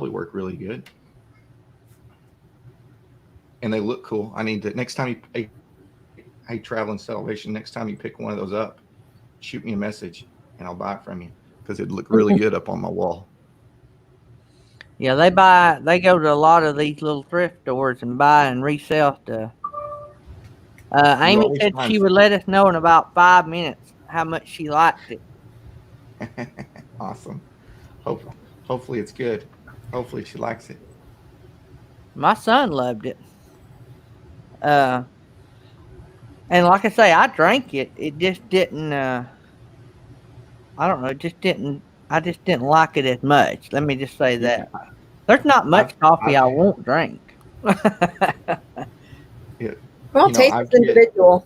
work really good, and they look cool. I need to next time hey, Traveling Salvation, next time you pick one of those up, shoot me a message and I'll buy it from you because it'd look really good up on my wall. Yeah, they go to a lot of these little thrift stores and buy and resell stuff. Amy said she would let us know in about 5 minutes how much she liked it. Awesome. Hopefully it's good. Hopefully she likes it. My son loved it. And like I say, I drank it. It just didn't. I don't know. It just didn't. I just didn't like it as much. Let me just say that. There's not much coffee I won't drink. Yeah. Well, taste is individual.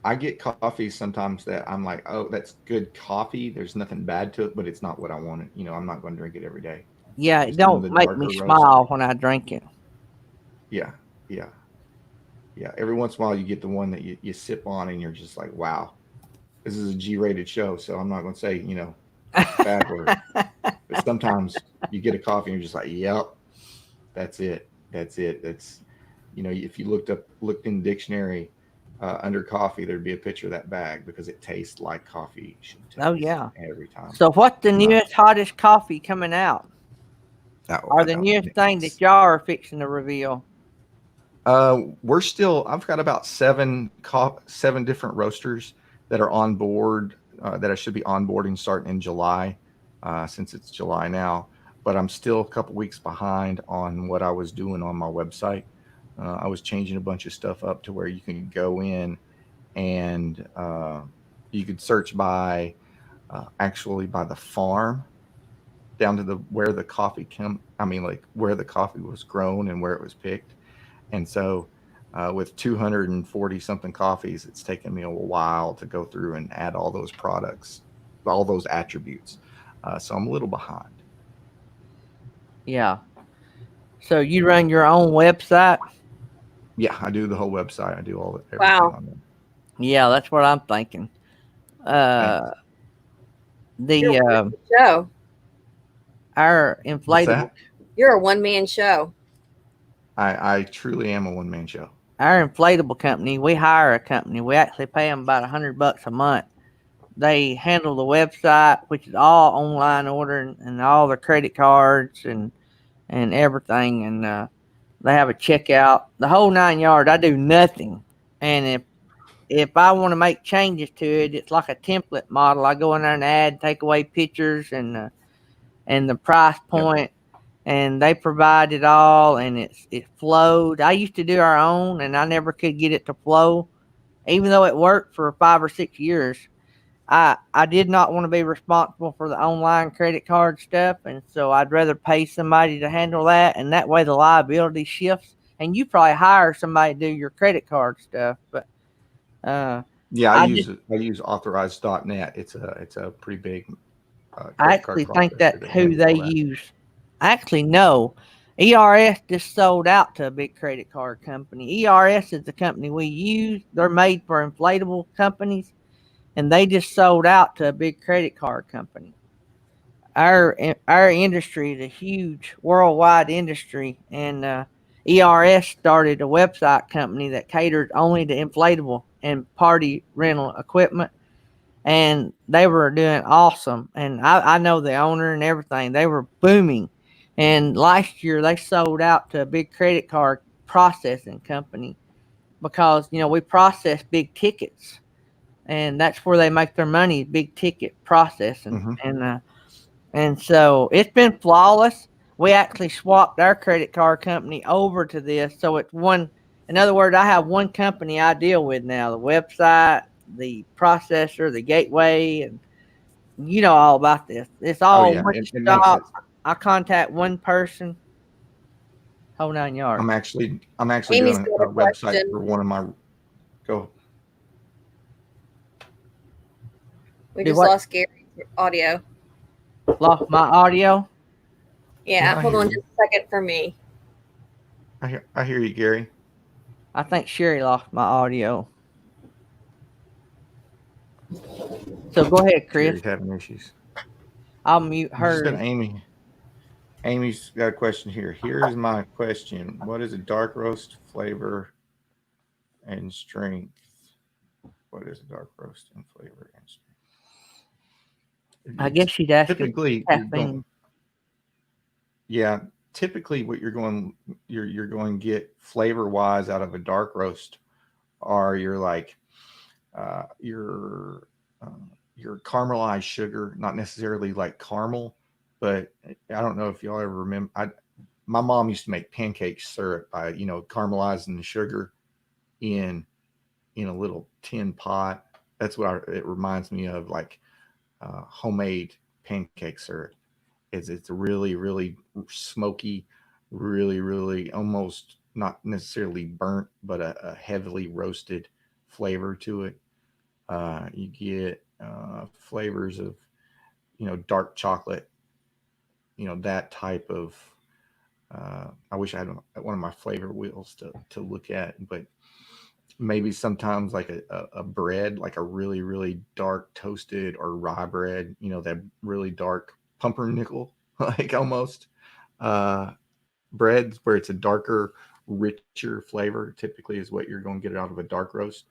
I get coffee sometimes that I'm like, oh, that's good coffee. There's nothing bad to it, but it's not what I wanted. I'm not going to drink it every day. Yeah, it don't make me smile when I drink it. Yeah. Every once in a while, you get the one that you sip on and you're just like, wow, this is a G-rated show. So I'm not going to say, bad word. But sometimes you get a coffee and you're just like, yep, that's it. That's if you looked in the dictionary under coffee, there'd be a picture of that bag because it tastes like coffee should taste. Oh yeah, every time. So what's the newest hottest coffee coming out? Or the newest thing that y'all are fixing to reveal? I've got about seven different roasters that are on board that I should be onboarding starting in July, since it's July now. But I'm still a couple weeks behind on what I was doing on my website. I was changing a bunch of stuff up to where you can go in and you could search by actually by the farm down to where the coffee where the coffee was grown and where it was picked. And so with 240 something coffees, it's taken me a while to go through and add all those products, all those attributes. So I'm a little behind. Yeah. So you run your own website? Yeah, I do the whole website. I do everything Wow. on there. Yeah, that's what I'm thinking. Thanks. You're The a one-man show. our What's inflatable that? You're a one-man show. I truly am a one man show. our inflatable company, we hire a company. We actually pay them about $100 a month. They handle the website, which is all online ordering and all the credit cards and everything. And they have a checkout, the whole 9 yards. I do nothing. And if I want to make changes to it, it's like a template model. I go in there and add, take away pictures and the price Yep. point, and they provide it all, and it flowed. I used to do our own, and I never could get it to flow, even though it worked for 5 or 6 years. I did not want to be responsible for the online credit card stuff, and so I'd rather pay somebody to handle that, and that way the liability shifts. And you probably hire somebody to do your credit card stuff, but Yeah, I just I use authorized.net. It's a pretty big I credit card actually think processor that's that who handles they all that. use. Actually, no. ERS just sold out to a big credit card company. ERS is the company we use. They're made for inflatable companies, and they just sold out to a big credit card company. Our industry is a huge worldwide industry, and ERS started a website company that catered only to inflatable and party rental equipment, and they were doing awesome. And I know the owner and everything. They were booming. And last year they sold out to a big credit card processing company because we process big tickets, and that's where they make their money, big ticket processing. Hmm. And so it's been flawless. We actually swapped our credit card company over to this, so it's one. In other words, I have one company I deal with now: the website, the processor, the gateway, and you know all about this. It's Oh all yeah, one it makes stop. sense. I contact one person, whole 9 yards. I'm actually Amy's doing got a a website question. for one of my go. We Do just what? lost Gary's audio. Lost my audio. Yeah, I hold hear on you. just a second for me. I hear you, Gary. I think Sherry lost my audio. So go ahead, Chris. Sherry's having issues. I'll mute Just her. an Amy. Amy's got a question here. Here's my question: what is a dark roast flavor and strength? What is a dark roast and flavor and strength? I It's guess she's asking typically you're going. caffeine. Yeah, typically what you're going to get flavor wise out of a dark roast are uh, your uh, your caramelized sugar, not necessarily like caramel, but I don't know if y'all ever remember. My mom used to make pancake syrup by caramelizing the sugar in a little tin pot. That's what it reminds me of, like homemade pancake syrup. It's really really smoky, really really almost not necessarily burnt, but a heavily roasted flavor to it. You get flavors of dark chocolate, that type of. I wish I had one of my flavor wheels to look at, but maybe sometimes like a bread, like a really really dark toasted or rye bread, that really dark pumpernickel like almost uh breads where it's a darker richer flavor typically is what you're going to get out of a dark roast.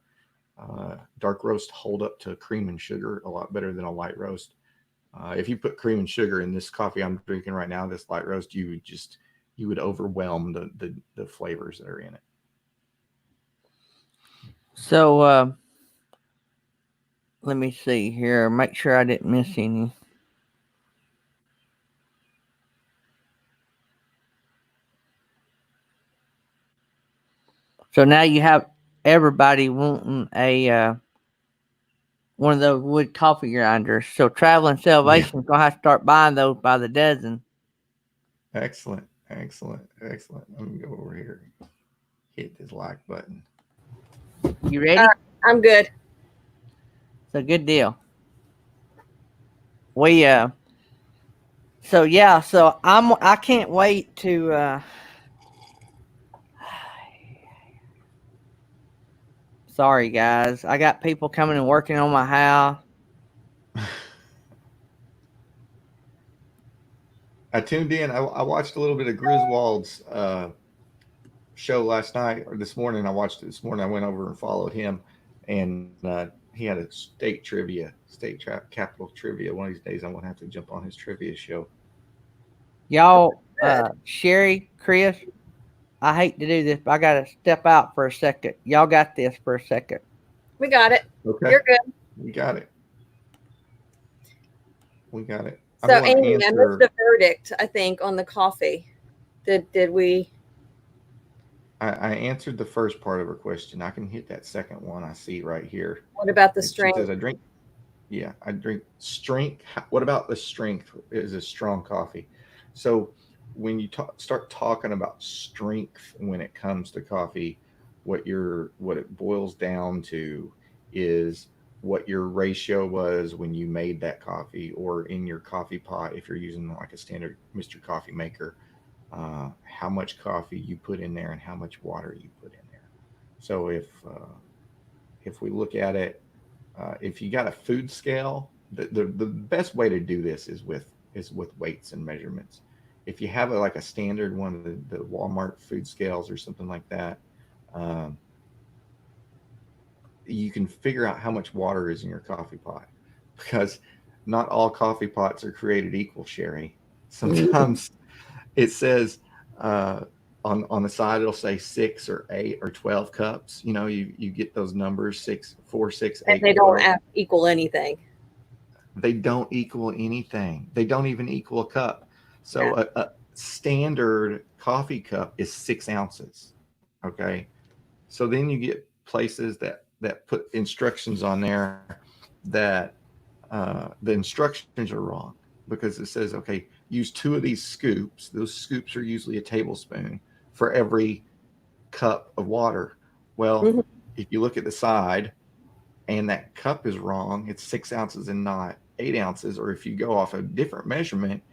Dark roast hold up to cream and sugar a lot better than a light roast. If you put cream and sugar in this coffee I'm drinking right now, this light roast, you would overwhelm the flavors that are in it. So let me see here. Make sure I didn't miss any. So now you have everybody wanting a one of those wood coffee grinders. So Traveling Yeah. Salvation's gonna have to start buying those by the dozen. Excellent. Excellent. Let me go over here and hit this like button. You ready? I'm good. It's a good deal. We so yeah, so I can't wait to Sorry, guys. I got people coming and working on my house. I tuned in. I watched a little bit of Griswold's show last night or this morning. I watched it this morning. I went over and followed him, and he had a capital trivia. One of these days, I'm gonna have to jump on his trivia show. Y'all, Sherry, Chris, I hate to do this, but I got to step out for a second. Y'all got this for a second. We got it. Okay, You're good. we got it. We got it. So, Amy, I missed the verdict, I think, on the coffee. Did we? I answered the first part of her question. I can hit that second one I see right here. What about the She strength? says, I drink strength. What about the strength? Is a strong coffee. So when you start talking about strength when it comes to coffee, what it boils down to is what your ratio was when you made that coffee, or in your coffee pot if you're using like a standard Mr. Coffee maker, how much coffee you put in there and how much water you put in there. So if we look at it, if you got a food scale, the best way to do this is with weights and measurements. If you have like a standard one of the Walmart food scales or something like that, you can figure out how much water is in your coffee pot, because not all coffee pots are created equal, Sherry. Sometimes it says on the side it'll say 6 or 8 or 12 cups. You know, you get those numbers 6, 4, 6, 8. And they don't equal anything. They don't equal anything. They don't even equal a cup. So a standard coffee cup is 6 ounces. Okay. So then you get places that put instructions on there that the instructions are wrong, because it says, okay, use 2 of these scoops. Those scoops are usually a tablespoon for every cup of water. Well, if you look at the side and that cup is wrong, it's 6 ounces and not 8 ounces. Or if you go off a different measurement,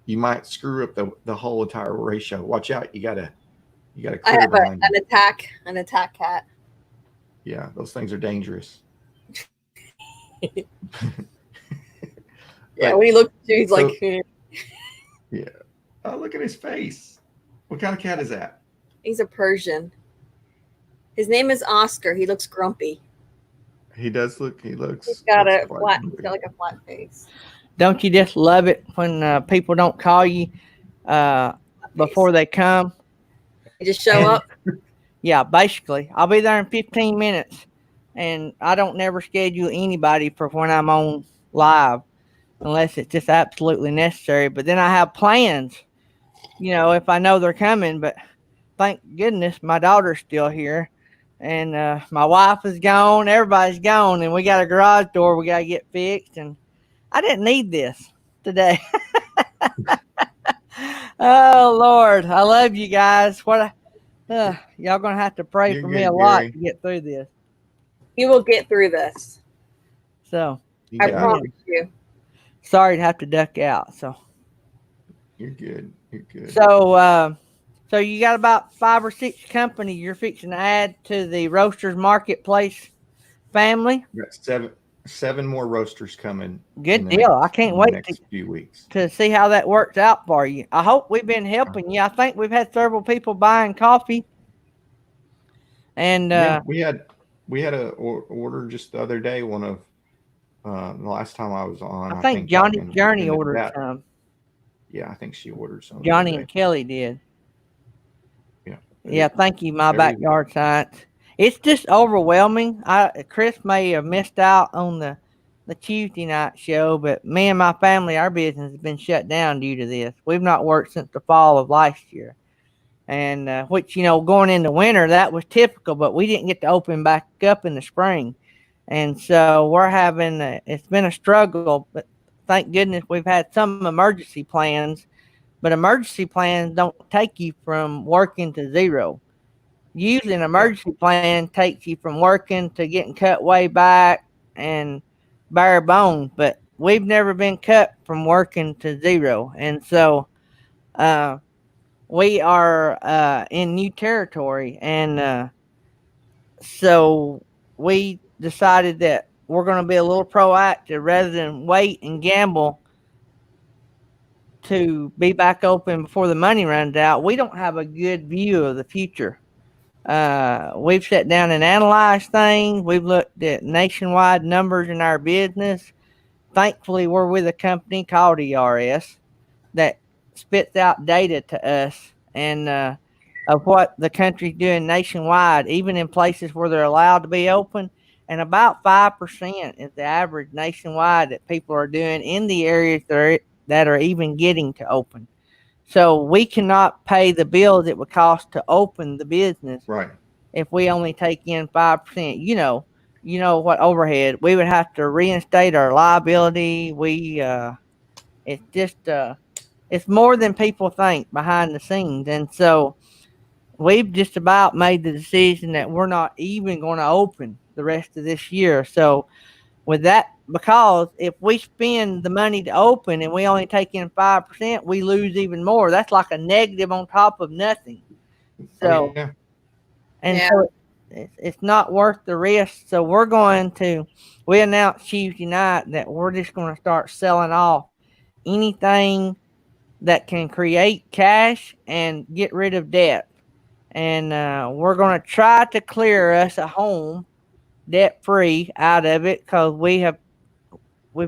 you might screw up the whole entire ratio. Watch out. You gotta I clear have behind an attack cat. Yeah, those things are dangerous. Yeah, when he looks at you, he's like, yeah. Oh, look at his face. What kind of cat is that? He's a Persian. His name is Oscar. He looks grumpy. He does look. He looks. He's got grumpy. He's got like a flat face. Don't you just love it when people don't call you before they come? You just show up. Yeah, basically. I'll be there in 15 minutes, and I don't never schedule anybody for when I'm on live unless it's just absolutely necessary. But then I have plans, you know, if I know they're coming. But thank goodness my daughter's still here, and my wife is gone. Everybody's gone, and we got a garage door we got to get fixed. And I didn't need this today. Oh, Lord. I love you guys. Y'all going to have to pray You're for good, me a lot Gary. to get through this. You will get through this. So, You I got promise it. you. sorry to have to duck out. So, You're good. You're good. so you got about 5 or 6 companies you're fixing to add to the Roasters Marketplace family. We got seven more roasters coming. Good deal. I can't wait next few weeks. to see how that works out for you. I hope we've been helping you. I think we've had several people buying coffee. And Yeah, we had a order just the other day. One of the last time I was on, I think Johnny talking Journey into ordered that. some. Yeah, I think she ordered some. Johnny the other and day. Kelly did. Yeah. Yeah, thank you, my Very- backyard science. It's just overwhelming. Chris may have missed out on the Tuesday night show, but me and my family, our business has been shut down due to this. We've not worked since the fall of last year. And which, you know, going into winter, that was typical, but we didn't get to open back up in the spring. And so we're having, it's been a struggle, but thank goodness we've had some emergency plans. But emergency plans don't take you from working to zero. Usually an emergency plan takes you from working to getting cut way back and bare bones, but we've never been cut from working to zero. And so we are in new territory. And so we decided that we're going to be a little proactive rather than wait and gamble to be back open before the money runs out. We don't have a good view of the future. We've sat down and analyzed things. We've looked at nationwide numbers in our business. Thankfully, we're with a company called ERS that spits out data to us and of what the country's doing nationwide, even in places where they're allowed to be open. And about 5% is the average nationwide that people are doing in the areas that are even getting to open. So we cannot pay the bills it would cost to open the business Right. if we only take in 5%. You know what overhead we would have to reinstate our liability. It's just it's more than people think behind the scenes, and so we've just about made the decision that we're not even going to open the rest of this year. So with that, because if we spend the money to open and we only take in 5%, we lose even more. That's like a negative on top of nothing. So, Oh, yeah. and Yeah. so it's not worth the risk. So we announced Tuesday night that we're just going to start selling off anything that can create cash and get rid of debt. And we're going to try to clear us a home debt free out of it because we've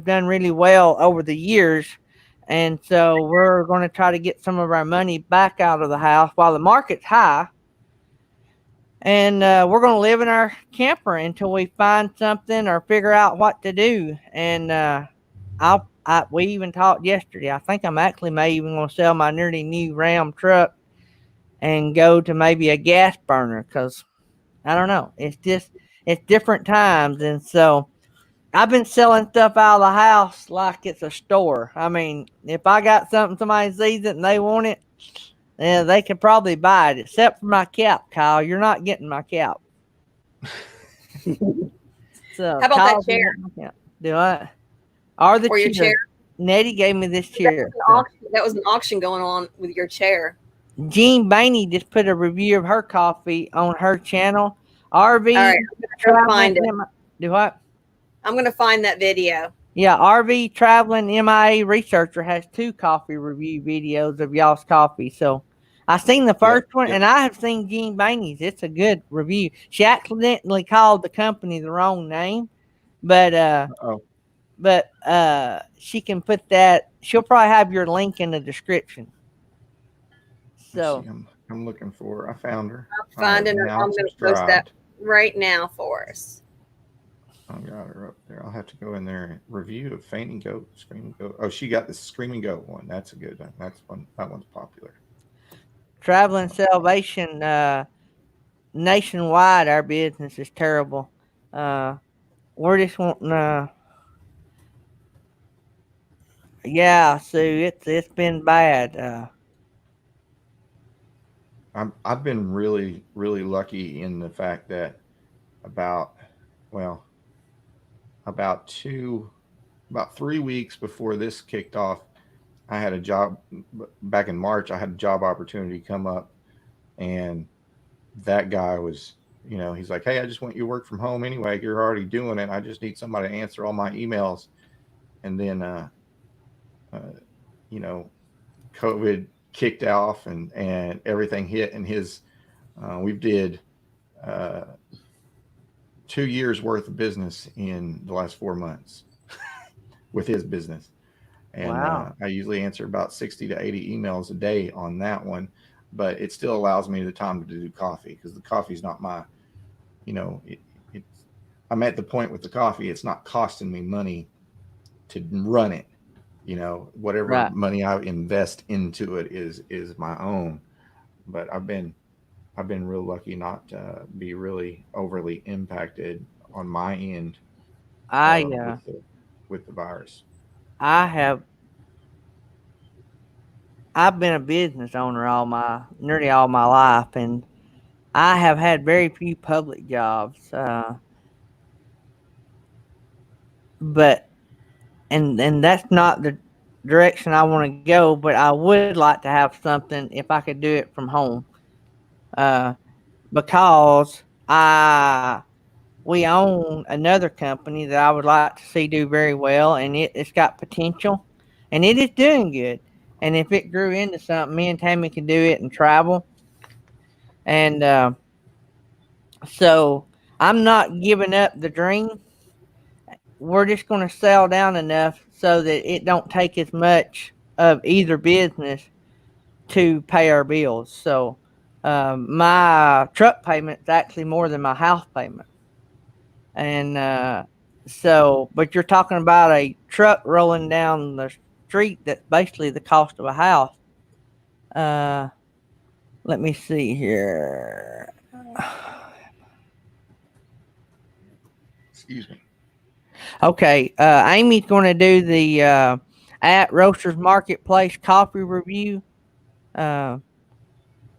done really well over the years. And so we're going to try to get some of our money back out of the house while the market's high. And we're going to live in our camper until we find something or figure out what to do. And we even talked yesterday. I think I'm actually maybe even going to sell my nearly new Ram truck and go to maybe a gas burner because I don't know. It's different times. And so I've been selling stuff out of the house like it's a store. I mean, if I got something, somebody sees it and they want it, yeah, they could probably buy it, except for my cap, Kyle. You're not getting my cap. So How about Kyle's that chair? getting my cap. Do I? Or the Or your chair? Nettie gave me this chair. That was an auction going on with your chair. Jean Bainey just put a review of her coffee on her channel. RV All right, I'm gonna find it. Do what? I'm gonna find that video. Yeah, RV Traveling MIA Researcher has 2 coffee review videos of y'all's coffee. So I seen the first one, and I have seen Jean Bainey's. It's a good review. She accidentally called the company the wrong name, but she can put that. She'll probably have your link in the description. So I'm looking for. I found her. I'm finding her. I'm going to post that right now for us. I got her up there. I'll have to go in there. Review of Fainting Goat, Screaming Goat. Oh, she got the Screaming Goat one. That's a good one. That's one. That one's popular. Traveling Salvation nationwide, our business is terrible. We're just wanting. Yeah, Sue, it's been bad. I've been really lucky in the fact that about 3 weeks before this kicked off, I had a job back in March. I had a job opportunity come up, and that guy was, he's like, "Hey, I just want you to work from home anyway. You're already doing it. I just need somebody to answer all my emails." And then, COVID kicked off and everything hit, and we did 2 years worth of business in the last 4 months with his business. And wow. I usually answer about 60 to 80 emails a day on that one, but it still allows me the time to do coffee because the coffee's not my, I'm at the point with the coffee, it's not costing me money to run it. Whatever money I invest into it is my own. But I've been real lucky not to be really overly impacted on my end with the virus. I've been a business owner nearly all my life, and I have had very few public jobs. But that's not the direction I want to go. But I would like to have something if I could do it from home, because I we own another company that I would like to see do very well, and it's got potential, and it is doing good. And if it grew into something, me and Tammy can do it and travel. And so I'm not giving up the dream. We're just going to sell down enough so that it don't take as much of either business to pay our bills. So my truck payment is actually more than my house payment. And but you're talking about a truck rolling down the street that's basically the cost of a house. Uh, Let me see here. Excuse me. Okay, Amy's going to do the at Roasters Marketplace coffee review uh,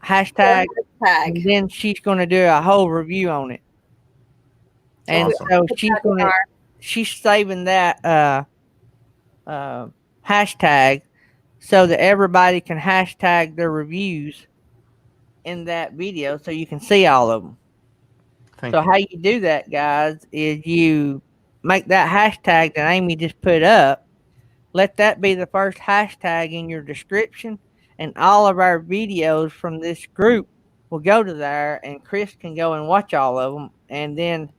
hashtag, and Tag. then she's going to do a whole review on it. And Awesome. so she's saving that uh, hashtag so that everybody can hashtag their reviews in that video, so you can see all of them. Thank So you. how you do that, guys, is you make that hashtag that Amy just put up. Let that be the first hashtag in your description, and all of our videos from this group will go to there, and Chris can go and watch all of them. And then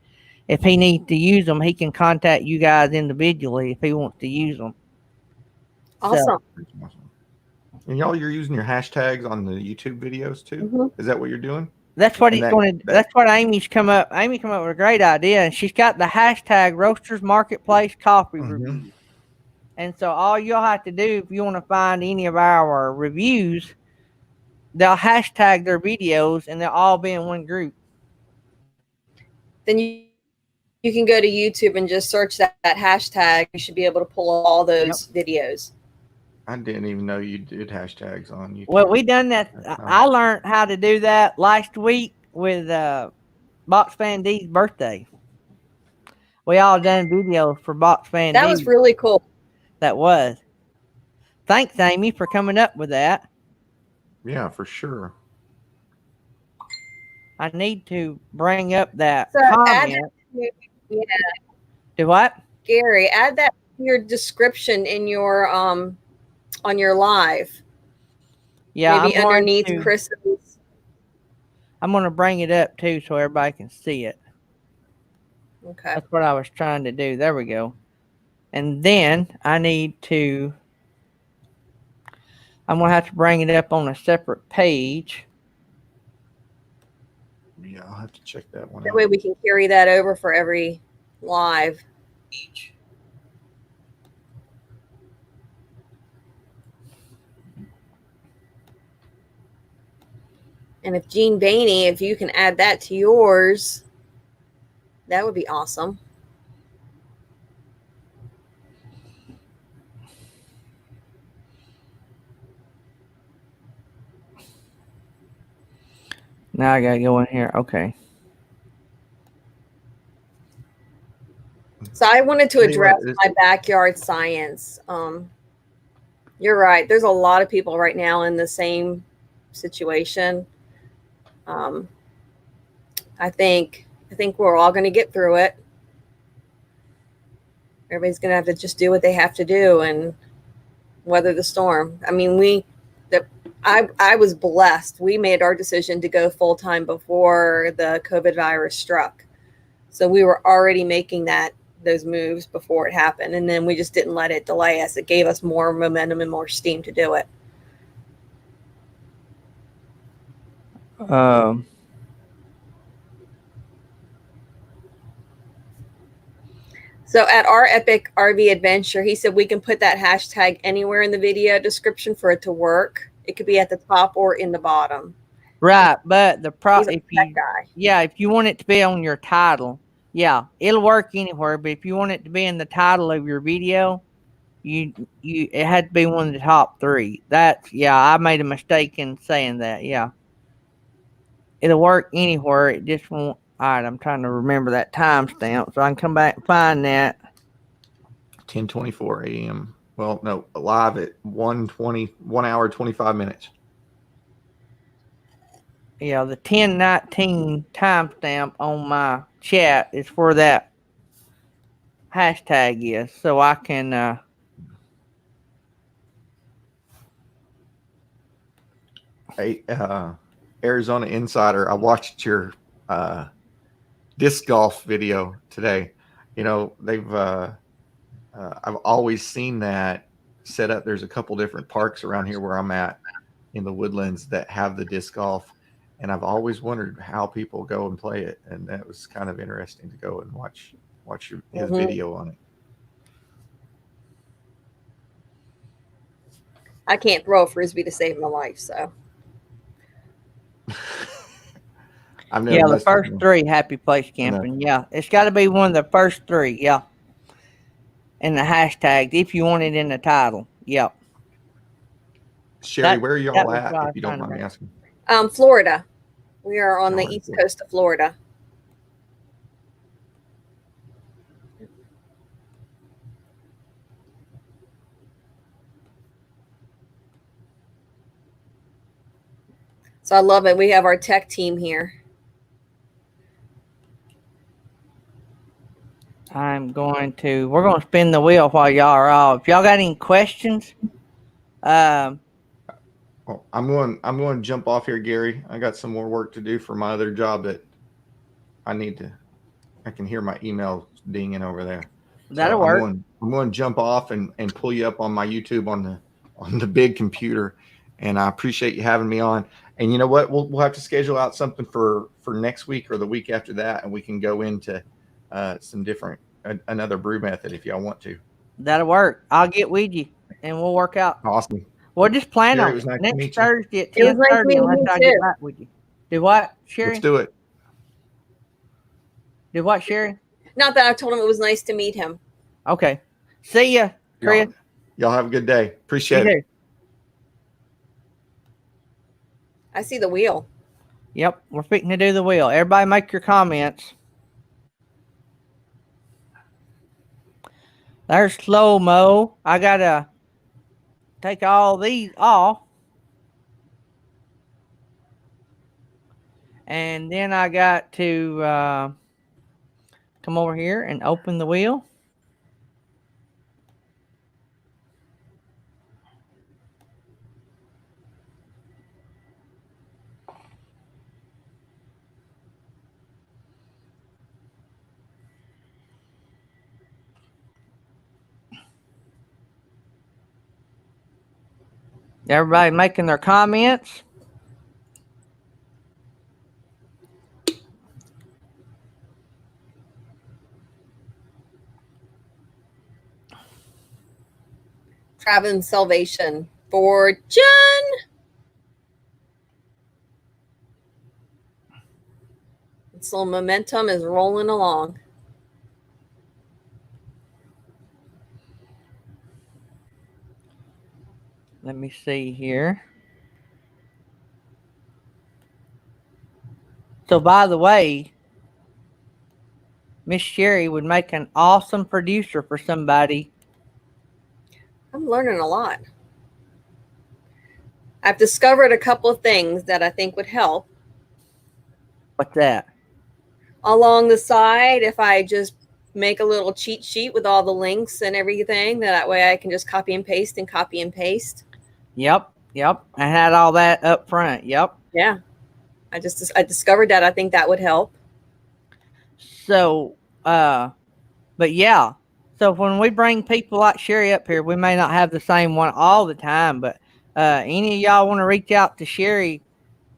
if he needs to use them, he can contact you guys individually if he wants to use them. So Awesome. Awesome. And y'all, you're using your hashtags on the YouTube videos too? Mhm. Is that what you're doing? that's what And he's that, going to. that That's what Amy's come up. Amy come up with a great idea, and she's got the hashtag Roasters Marketplace Coffee Mhm. Review. And so all you'll have to do if you want to find any of our reviews, they'll hashtag their videos, and they'll all be in one group. Then you can go to YouTube and just search that hashtag. You should be able to pull all those videos. I didn't even know you did hashtags on YouTube. Well, we done that. That's nice. I learned how to do that last week with Box Fan D's birthday. We all done videos for Box Fan That D. was really cool. That was. Thanks, Amy, for coming up with that. Yeah, for sure. I need to bring up that So add comment. that to, yeah, Do what? Gary, add that to your description in your on your live. Yeah, Maybe underneath Chris's. I'm going to bring it up too so everybody can see it. Okay. That's what I was trying to do. There we go. And then I'm going to have to bring it up on a separate page. Yeah, I'll have to check that one That out. way we can carry that over for every live. And if Gene Bainey, if you can add that to yours, that would be awesome. Now I got to go in here. Okay. So I wanted to address my backyard science. You're right. There's a lot of people right now in the same situation. I think we're all going to get through it. Everybody's going to have to just do what they have to do and weather the storm. I mean, I was blessed. We made our decision to go full time before the COVID virus struck. So we were already making those moves before it happened. And then we just didn't let it delay us. It gave us more momentum and more steam to do it. So at our epic RV adventure, he said we can put that hashtag anywhere in the video description for it to work. It could be at the top or in the bottom. Right, but if you want it to be on your title, yeah, it'll work anywhere. But if you want it to be in the title of your video, it had to be one of the top 3. I made a mistake in saying that. Yeah, it'll work anywhere. It just won't. All right, I'm trying to remember that timestamp so I can come back and find that. 10:24 a.m. Well, no, live at 1:20, 1 hour 25 minutes. Yeah, the 1019 timestamp on my chat is where that hashtag is, so I can. Hey, Arizona Insider, I watched your disc golf video today. You know, I've always seen that set up. There's a couple different parks around here where I'm at in the Woodlands that have the disc golf, and I've always wondered how people go and play it, and that was kind of interesting to go and watch his video on it. I can't throw a frisbee to save my life, so. I've never Yeah, the missed first one. 3 happy place camping. Yeah, it's got to be one of the first 3. Yeah, and the hashtag if you want it in the title. Yep. Sherry, where are that y'all was at, what I if you was don't trying mind to me asking? Florida. We are on the Y'all are in east Florida. coast of Florida. So I love it. We have our tech team here. We're going to spin the wheel while y'all are off. If y'all got any questions, Oh, I'm going to jump off here, Gary. I got some more work to do for my other job that I can hear my email dinging over there. that'll So work. I'm going to jump off and pull you up on my YouTube on the big computer. And I appreciate you having me on. And you know what? We'll have to schedule out something for next week or the week after that, and we can go into some different another brew method if y'all want to. That'll work. I'll get with you and we'll work out. Awesome. We'll just plan Sherry, on it was nice to next meet you. Thursday at It was nice 10:30 meeting unless you I too. get back with you. Do what, Sherry? Let's do it. Do what, Sherry? Not that I told him it was nice to meet him. Okay. See ya, Chris. Y'all have a good day. You Appreciate it. too. I see the wheel. Yep, we're fixing to do the wheel. Everybody make your comments. There's slow-mo. I got to take all these off. And then I got to come over here and open the wheel. Everybody making their comments. Traveling Salvation. Fortune. So momentum is rolling along. Let me see here. So, by the way, Miss Sherry would make an awesome producer for somebody. I'm learning a lot. I've discovered a couple of things that I think would help. What's that? Along the side, if I just make a little cheat sheet with all the links and everything, that way I can just copy and paste and copy and paste. Yep. I had all that up front. Yep. Yeah. I discovered that. I think that would help. So, but yeah. So when we bring people like Sherry up here, we may not have the same one all the time, but any of y'all want to reach out to Sherry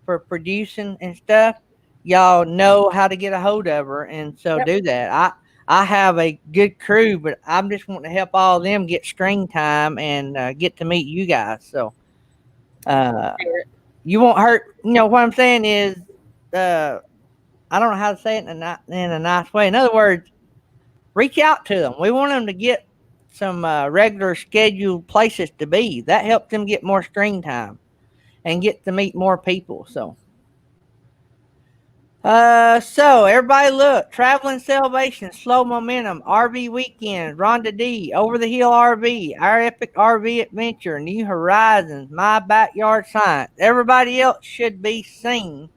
for producing and stuff, y'all know how to get a hold of her, and so Yep. do that. I have a good crew, but I'm just wanting to help all of them get screen time and get to meet you guys. So you won't hurt. You know what I'm saying is, I don't know how to say it in a nice way. In other words, reach out to them. We want them to get some regular scheduled places to be. That helps them get more screen time and get to meet more people. So everybody look, Traveling Salvation, Slow Momentum, RV Weekend, Rhonda D, Over the Hill RV, Our Epic RV Adventure, New Horizons, My Backyard Science. Everybody else should be seen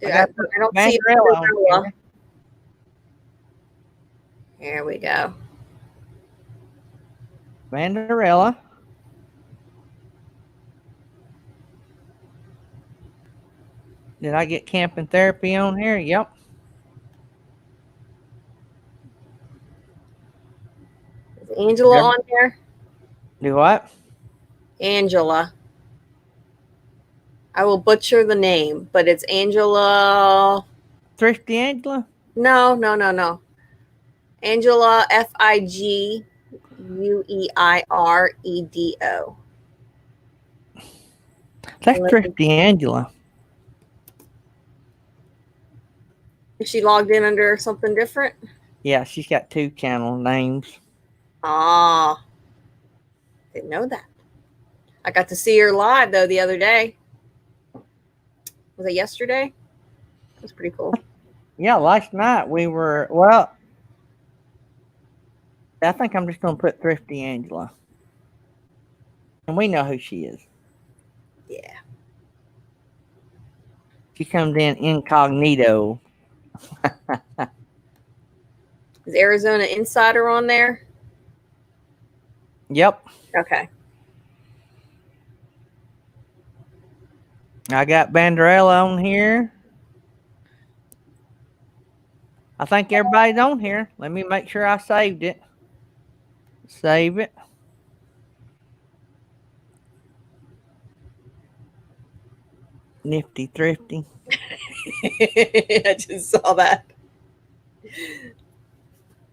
I I got don't see Banderella on Banderella. here. Here we go. Banderella. Did I get camping therapy on here? Yep. Is Angela Yep. on here? Do what? Angela. I will butcher the name, but it's Angela. Thrifty Angela? No. Angela Figueredo. That's Thrifty Angela. Is she logged in under something different? Yeah, she's got 2 channel names. Ah, didn't know that. I got to see her live though the other day. Was it yesterday? It was pretty cool. Yeah, last night we were, well, I think I'm just going to put Thrifty Angela. And we know who she is. Yeah. She comes in incognito. Is Arizona Insider on there? Yep. Okay. I got Banderella on here. I think everybody's on here. Let me make sure I saved it. Save it. Nifty Thrifty. I just saw that.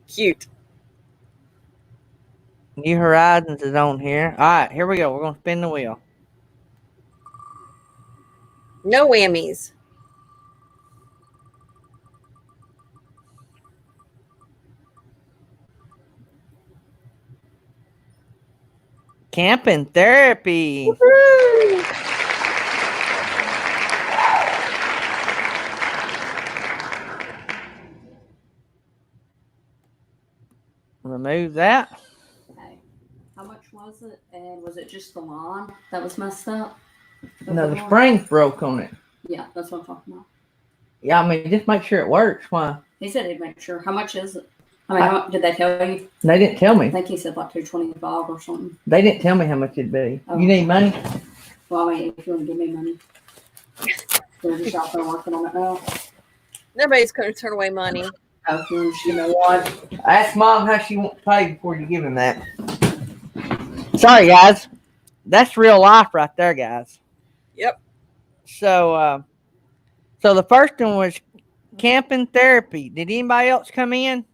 Cute. New Horizons is on here. All right, here we go. We're going to spin the wheel. No whammies. Camping therapy. Woo! Remove that. Okay. How much was it? And was it just the lawn that was messed up? No, the springs broke on it. Yeah, that's what I'm talking about. Yeah, I mean, just make sure it works. Why? He said he'd make sure. How much is it? I mean, did they tell you? They didn't tell I me. think he said like $225 or something. They didn't tell me how much it'd be. Oh. You need money? Well, I mean, if you want to give me money. They're just out there working on it now. Nobody's going to turn away money. Oh, if you want to, you know what? Ask Mom how she wants to pay before you give him that. Sorry, guys. That's real life right there, guys. Yep. So the first one was camping therapy. Did anybody else come in?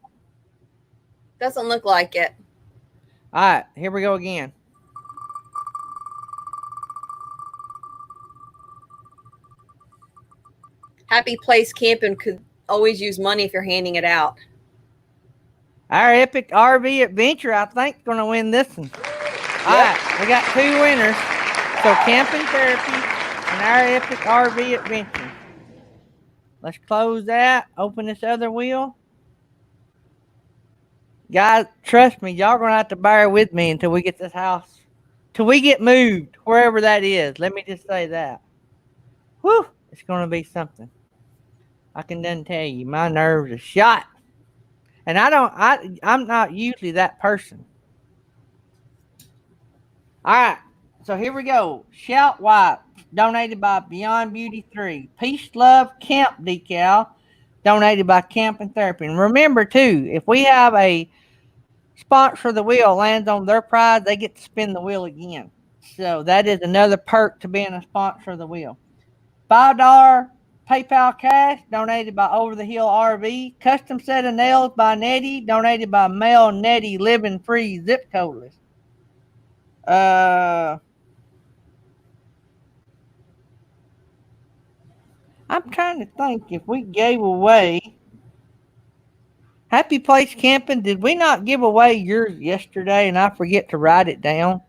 Doesn't look like it. All right, here we go again. Happy Place Camping could always use money if you're handing it out. Our epic RV adventure, I think, is going to win this one. All right, we got 2 winners. So camping therapy and our epic RV adventure. Let's close that. Open this other wheel. Guys, trust me, y'all going to have to bear with me until we get this house, till we get moved, wherever that is. Let me just say that. Whew, it's going to be something. I can done tell you, my nerves are shot. And I'm not usually that person. All right, so here we go. Shout Wipe, donated by Beyond Beauty 3. Peace, Love, Camp decal, donated by Camping Therapy. And remember, too, if we have a sponsor of the wheel lands on their prize, they get to spin the wheel again. So that is another perk to being a sponsor of the wheel. $5 PayPal cash, donated by Over the Hill RV. Custom set of nails by Nettie, donated by Mel Nettie, living free, zip codeless. I'm trying to think if we gave away Happy Place Camping. Did we not give away yours yesterday and I forget to write it down?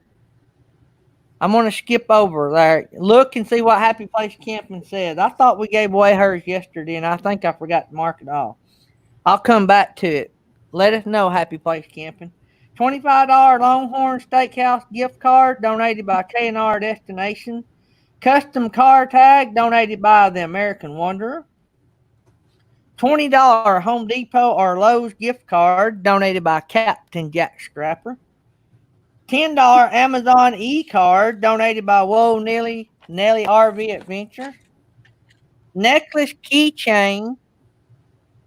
I'm going to skip over there. Look and see what Happy Place Camping says. I thought we gave away hers yesterday and I think I forgot to mark it off. I'll come back to it. Let us know, Happy Place Camping. $25 Longhorn Steakhouse gift card donated by K&R Destination. Custom car tag donated by the American Wanderer. $20 Home Depot or Lowe's gift card donated by Captain Jack Scrapper. $10 Amazon e-card donated by Whoa Nelly RV Adventure. Necklace keychain.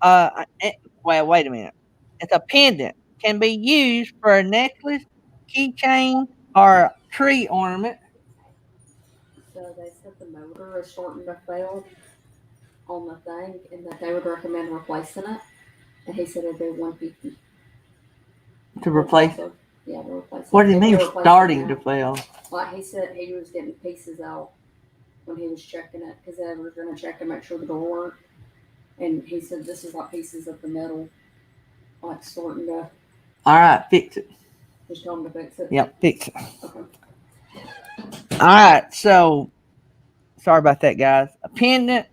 Well, wait a minute. It's a pendant. Can be used for a necklace, keychain, or tree ornament. So they said the motor is starting to fail on the thing, and that they would recommend replacing it. And he said it'd be 150 To replace. Yeah, to replace it. What do you If mean they're replacing starting it to now. fail? Like he said, he was getting pieces out when he was checking it because they were going to check to make sure the door worked. And he said this is like pieces of the metal, like starting to. All right, fix it. Just tell him to fix it. Yep, fix it. Okay. All right, so sorry about that, guys. A pendant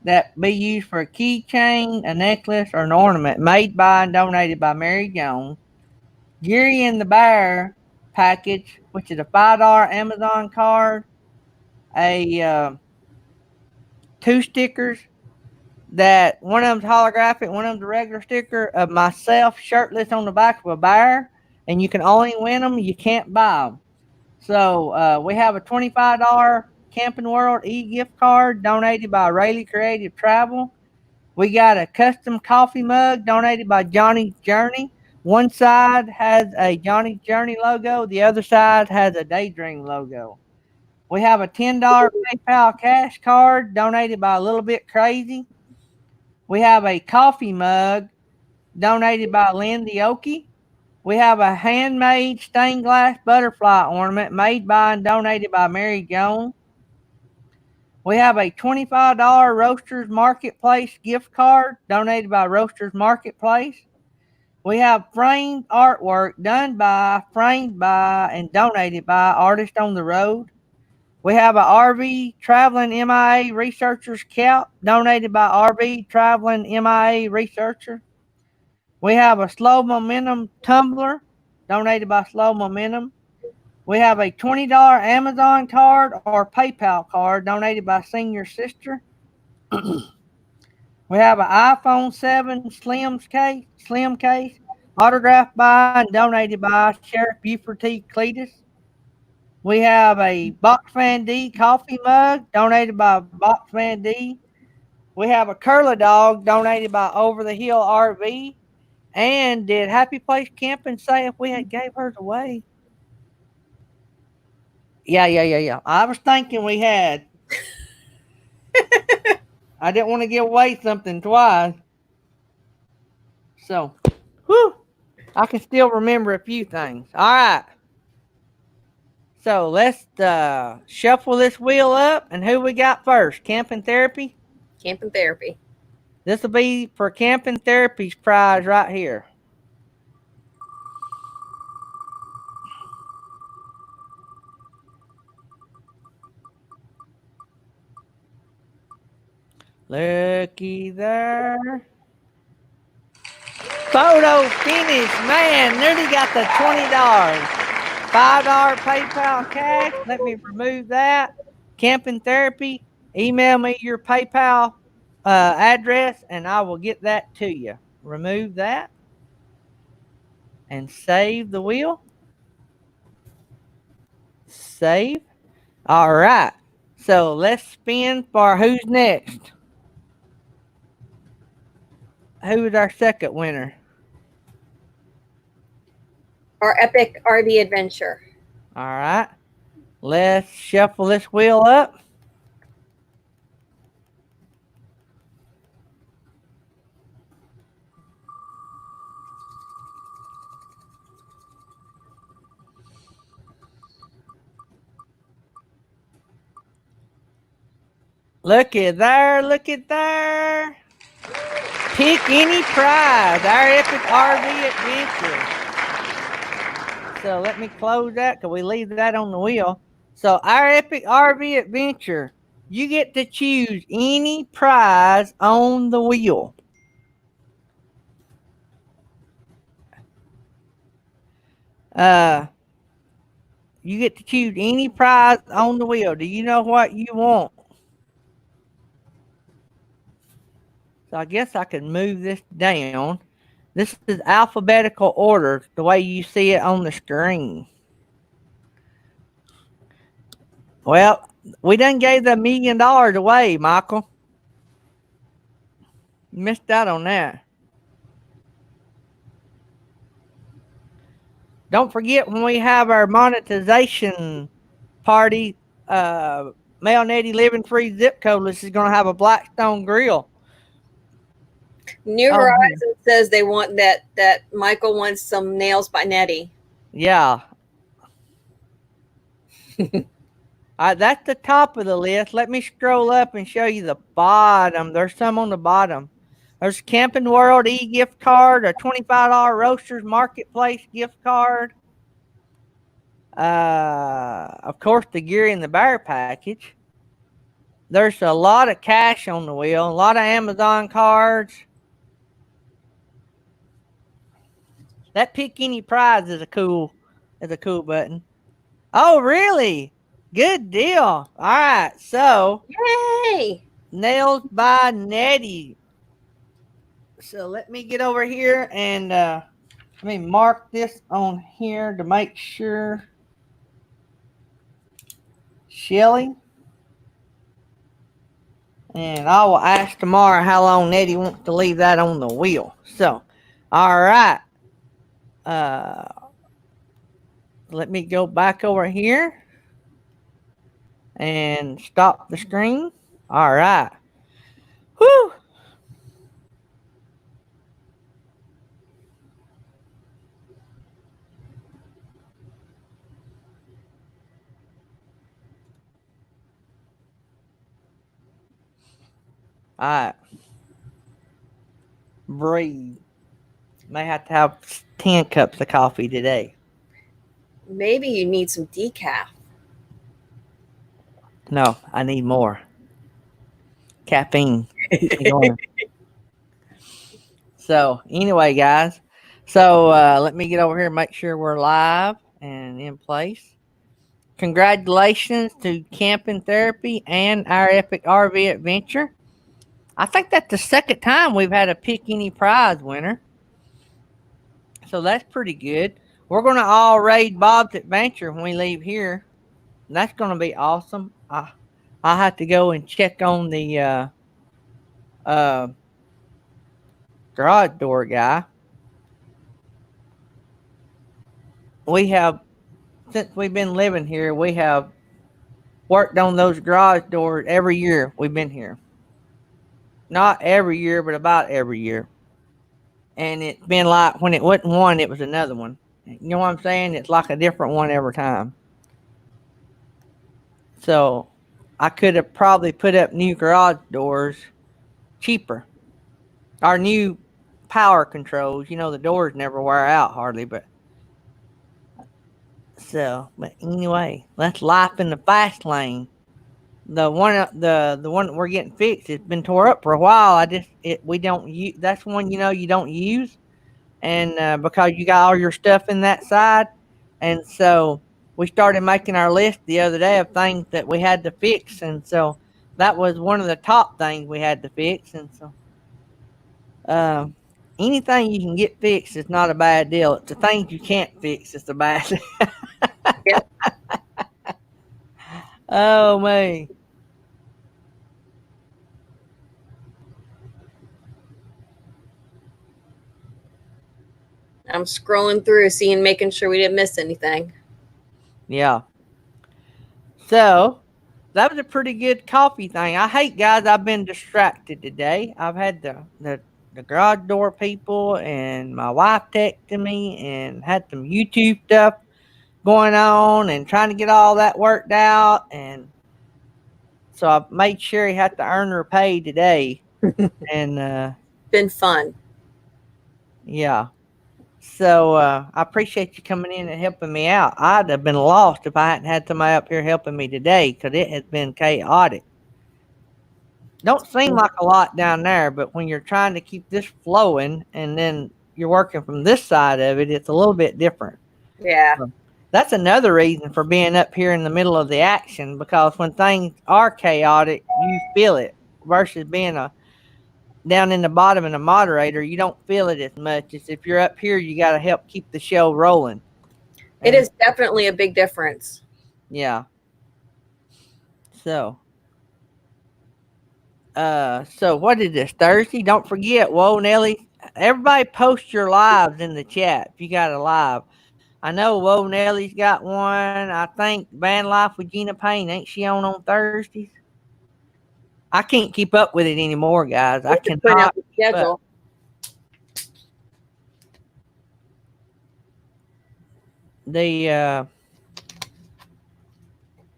that be used for a keychain, a necklace, or an ornament made by and donated by Mary Jones. Gary and the Bear package, which is a $5 Amazon card, a 2 stickers that one of them's holographic, one of them's a regular sticker of myself shirtless on the back of a bear, and you can only win them, you can't buy them. So we have a $25 Camping World e-gift card donated by Rayleigh Creative Travel. We got a custom coffee mug donated by Johnny's Journey. One side has a Johnny's Journey logo. The other side has a Daydream logo. We have a $10 PayPal cash card donated by A Little Bit Crazy. We have a coffee mug donated by Lindy Oki. We have a handmade stained glass butterfly ornament made by and donated by Mary Jones. We have a $25 Roasters Marketplace gift card donated by Roasters Marketplace. We have framed artwork done by, framed by, and donated by Artists on the Road. We have a RV Traveling MIA Researchers Cap donated by RV Traveling MIA Researcher. We have a Slow Momentum tumbler donated by Slow Momentum. We have a $20 Amazon card or PayPal card donated by Senior Sister. We have an iPhone 7 slim case autographed by and donated by Sheriff Buford T. Cletus. We have a Box Fan D coffee mug donated by Box Fan D. We have a Curly Dog donated by Over the Hill RV. And did Happy Place Camping say if we had gave hers away? Yeah. I was thinking we had. I didn't want to give away something twice. So, whew, I can still remember a few things. All right. So let's shuffle this wheel up. And who we got first? Camping Therapy? Camping Therapy. This will be for Camping Therapy's prize right here. Looky there. Photo finish. Man, nearly got the $20. $5 PayPal cash. Let me remove that. Camping Therapy. Email me your PayPal address and I will get that to you. Remove that. And save the wheel. Save. All right. So let's spin for who's next. Who is our second winner? Our Epic RV Adventure. All right. Let's shuffle this wheel up. Look at there. Look at there. Pick any prize. Our Epic RV Adventure. So let me close that because we leave that on the wheel. So our Epic RV Adventure, you get to choose any prize on the wheel. You get to choose any prize on the wheel. Do you know what you want? So I guess I could move this down. This is alphabetical order, the way you see it on the screen. Well, we done gave the $1 million away, Michael. You missed out on that. Don't forget when we have our monetization party, Mel and Eddie Living Free Zip Code list is going to have a Blackstone grill. New Oh, Horizon says they want that Michael wants some nails by Nettie. Yeah. That's the top of the list. Let me scroll up and show you the bottom. There's some on the bottom. There's Camping World e-gift card, a $25 Roasters Marketplace gift card. Of course, the Geary and the Bear package. There's a lot of cash on the wheel, a lot of Amazon cards. That pick any prize is a cool button. Oh, really? Good deal. All right, so Yay! nails by Nettie. So let me get over here and let me mark this on here to make sure. Shelly. And I will ask tomorrow how long Nettie wants to leave that on the wheel. So, all right. Let me go back over here and stop the screen. All right. Whew. All right. Breathe. May have to have 10 cups of coffee today. Maybe you need some decaf. No, I need more caffeine. So anyway, guys. So let me get over here and make sure we're live and in place. Congratulations to Camping Therapy and our Epic RV Adventure. I think that's the second time we've had a pick any prize winner. So that's pretty good. We're going to all raid Bob's Adventure when we leave here. And that's going to be awesome. I have to go and check on the garage door guy. We have, since we've been living here, we have worked on those garage doors every year we've been here. Not every year, but about every year. And it's been like when it wasn't one, it was another one. You know what I'm saying? It's like a different one every time. So I could have probably put up new garage doors cheaper. Our new power controls, you know, the doors never wear out hardly, but but anyway, that's life in the fast lane. The one that we're getting fixed, it's been tore up for a while. We don't use. That's one you don't use, and because you got all your stuff in that side, and so we started making our list the other day of things that we had to fix, and so that was one of the top things we had to fix, and so anything you can get fixed is not a bad deal. It's the things you can't fix is the bad. Yep. Oh man. I'm scrolling through, making sure we didn't miss anything. Yeah. So that was a pretty good coffee thing. I hate, guys, I've been distracted today. I've had the garage door people and my wife texting me and had some YouTube stuff going on and trying to get all that worked out. And so I made sure he had to earn her pay today. And been fun. Yeah. So I appreciate you coming in and helping me out. I'd have been lost if I hadn't had somebody up here helping me today because it has been chaotic. Don't seem like a lot down there, but when you're trying to keep this flowing and then you're working from this side of it, it's a little bit different. Yeah. So that's another reason for being up here in the middle of the action, because when things are chaotic, you feel it versus being down in the bottom in the moderator, you don't feel it as much as if you're up here. You got to help keep the show rolling. It And, is definitely a big difference. yeah. So what is this, Thursday? Don't forget, whoa, Nelly. Everybody post your lives in the chat if you got a live. I know Whoa Nelly's got one. I think Van Life with Gina Payne, ain't she on Thursdays? I can't keep up with it anymore, guys. I Print out cannot the keep up. schedule.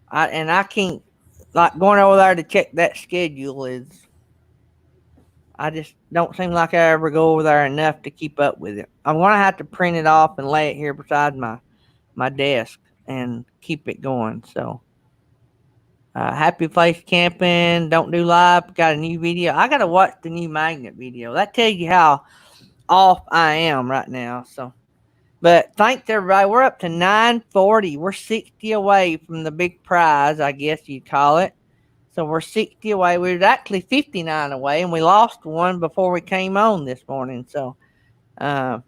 I can't, like, going over there to check that schedule is, I just don't seem like I ever go over there enough to keep up with it. I'm gonna have to print it off and lay it here beside my desk and keep it going. So Happy Place Camping, don't do live, got a new video. I gotta watch the new magnet video. That tells you how off I am right now. So, but thanks everybody. We're up to 940. We're 60 away from the big prize, I guess you'd call it. So we're 60 away. We were actually 59 away, and we lost one before we came on this morning. So Amy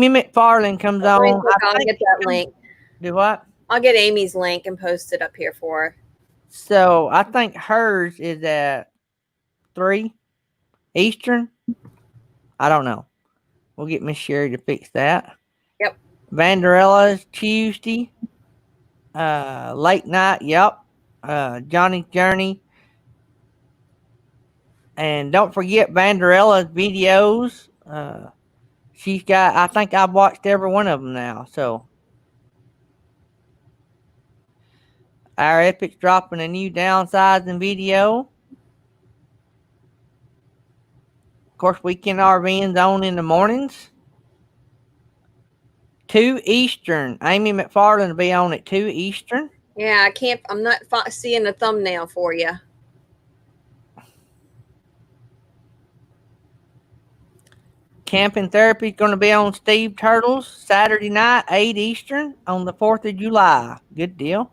McFarland comes on. I'll get that link. Do what? I'll get Amy's link and post it up here for her. So I think hers is at 3 Eastern. I don't know. We'll get Miss Sherry to fix that. Yep. Vanderella's Tuesday. Late night. Yep. Johnny's Journey. And don't forget Vanderella's videos. She's got, I think I've watched every one of them now. So our Epic's dropping a new downsizing video. Of course, Weekend RVing's on in the mornings. 2 Eastern. Amy McFarland will be on at 2 Eastern. Yeah, I'm not seeing the thumbnail for you. Camping Therapy is going to be on Steve Turtles Saturday night, 8 Eastern on the 4th of July. Good deal.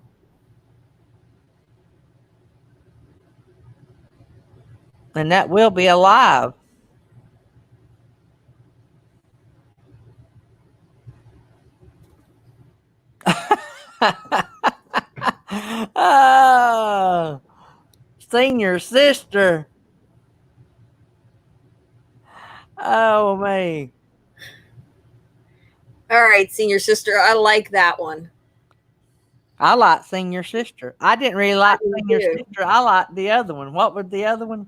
And that will be alive. Oh, senior sister. Oh, man. All right, senior sister. I like that one. I like Senior Sister. I didn't really like Senior Sister. I liked the other one. What was the other one?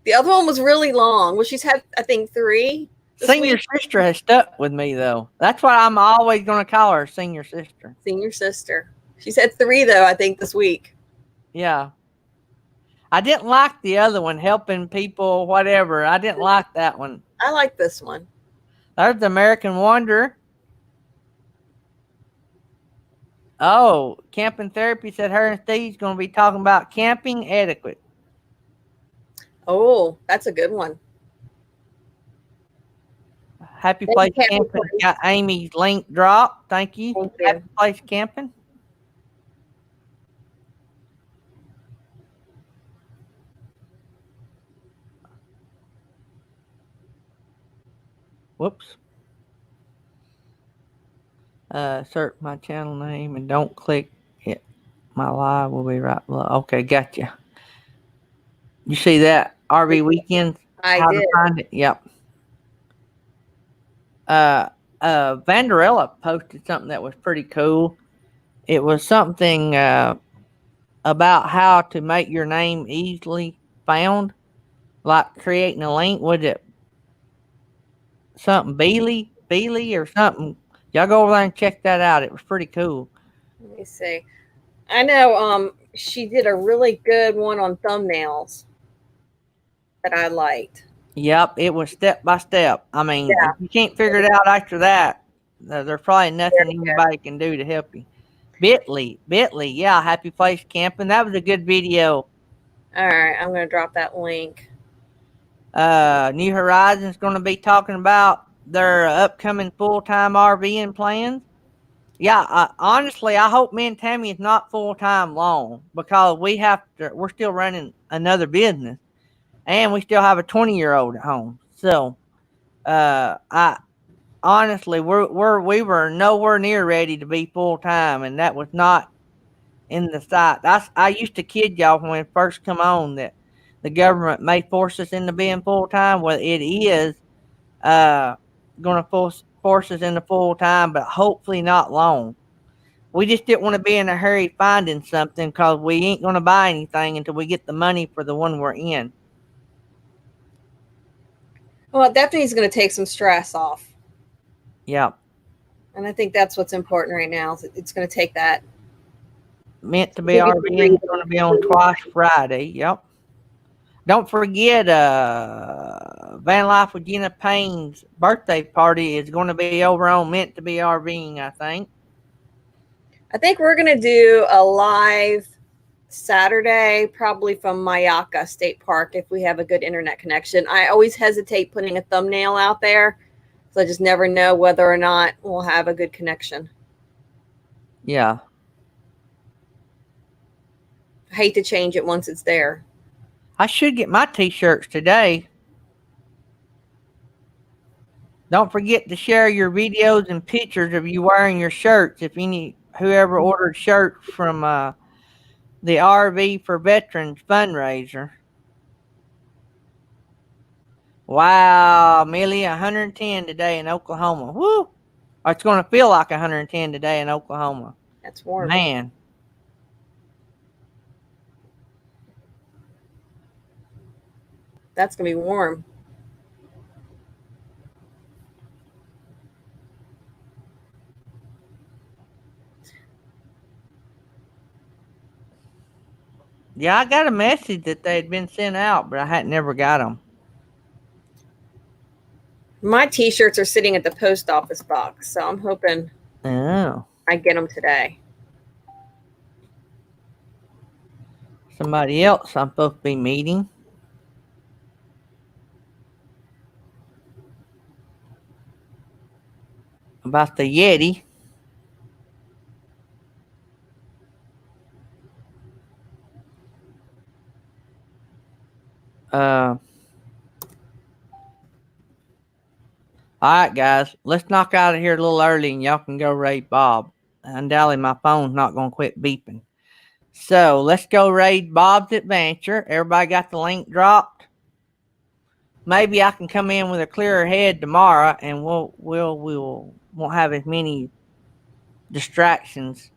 The other one was really long. Well, she's had, I think, 3. Senior Sister has stuck with me, though. That's why I'm always going to call her Senior Sister. Senior Sister. She's had 3, though, I think, this week. Yeah. I didn't like the other one, helping people, whatever. I didn't like that one. I like this one. There's the American Wanderer. Oh, Camping Therapy said her and Steve's going to be talking about camping etiquette. Oh, that's a good one. Happy Place Camping got Amy's link dropped. Thank you. Thank you. Happy Place Camping. Whoops. Search my channel name and don't click it. My live will be right below. Okay, gotcha. You see that? RV Weekends? I How did. to find it? Yep. Vanderella posted something that was pretty cool. It was something about how to make your name easily found, like creating a link. Was it something Beely or something? Y'all go over there and check that out. It was pretty cool. Let me see. I know she did a really good one on thumbnails that I liked. Yep, it was step by step. I mean, if you can't figure it out after that, there's probably nothing anybody can do to help you. Bitly, yeah, Happy Place Camping. That was a good video. All right, I'm going to drop that link. New Horizons going to be talking about their upcoming full-time RVing plans. Yeah, honestly, I hope me and Tammy is not full time long because we're still running another business and we still have a 20-year-old at home. So, I honestly, we were nowhere near ready to be full time, and that was not in the sight. I used to kid y'all when we first come on that the government may force us into being full time. Well, it is uh, going to force us into full time, but hopefully not long. We just didn't want to be in a hurry finding something because we ain't going to buy anything until we get the money for the one we're in. Well, it definitely is going to take some stress off. Yep. And I think that's what's important right now. It's going to take that. Meant to be RVing is going to be on twice Friday. Yep. Don't forget, Van Life with Gina Payne's birthday party is going to be over on Meant to be RVing, I think. I think we're going to do a live Saturday, probably from Mayaka State Park, if we have a good internet connection. I always hesitate putting a thumbnail out there, so I just never know whether or not we'll have a good connection. Yeah. I hate to change it once it's there. I should get my t-shirts today. Don't forget to share your videos and pictures of you wearing your shirts. If whoever ordered shirts from the RV for Veterans fundraiser. Wow, Millie, 110 today in Oklahoma. Woo! Or it's going to feel like 110 today in Oklahoma. That's warm. Man. That's going to be warm. Yeah, I got a message that they'd been sent out, but I hadn't never got them. My t-shirts are sitting at the post office box, so I'm hoping I get them today. Somebody else I'm supposed to be meeting. About the Yeti. Alright, guys. Let's knock out of here a little early and y'all can go raid Bob. Undoubtedly, my phone's not going to quit beeping. So, let's go raid Bob's Adventure. Everybody got the link dropped? Maybe I can come in with a clearer head tomorrow and we'll won't have as many distractions.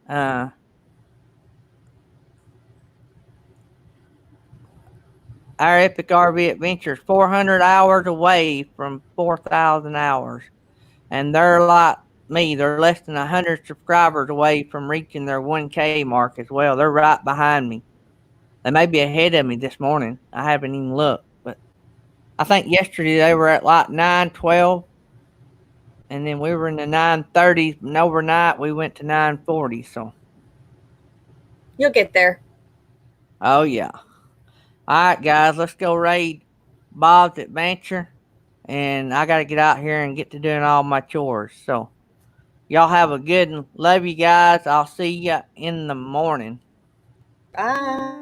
Our epic RV adventure is 400 hours away from 4,000 hours. And they're like me. They're less than 100 subscribers away from reaching their 1K mark as well. They're right behind me. They may be ahead of me this morning. I haven't even looked. But I think yesterday they were at like 912. And then we were in the 930s. And overnight we went to 940. So You'll get there. oh, yeah. All right, guys, let's go raid Bob's Adventure. And I got to get out here and get to doing all my chores. So, y'all have a good one. Love you guys. I'll see you in the morning. Bye.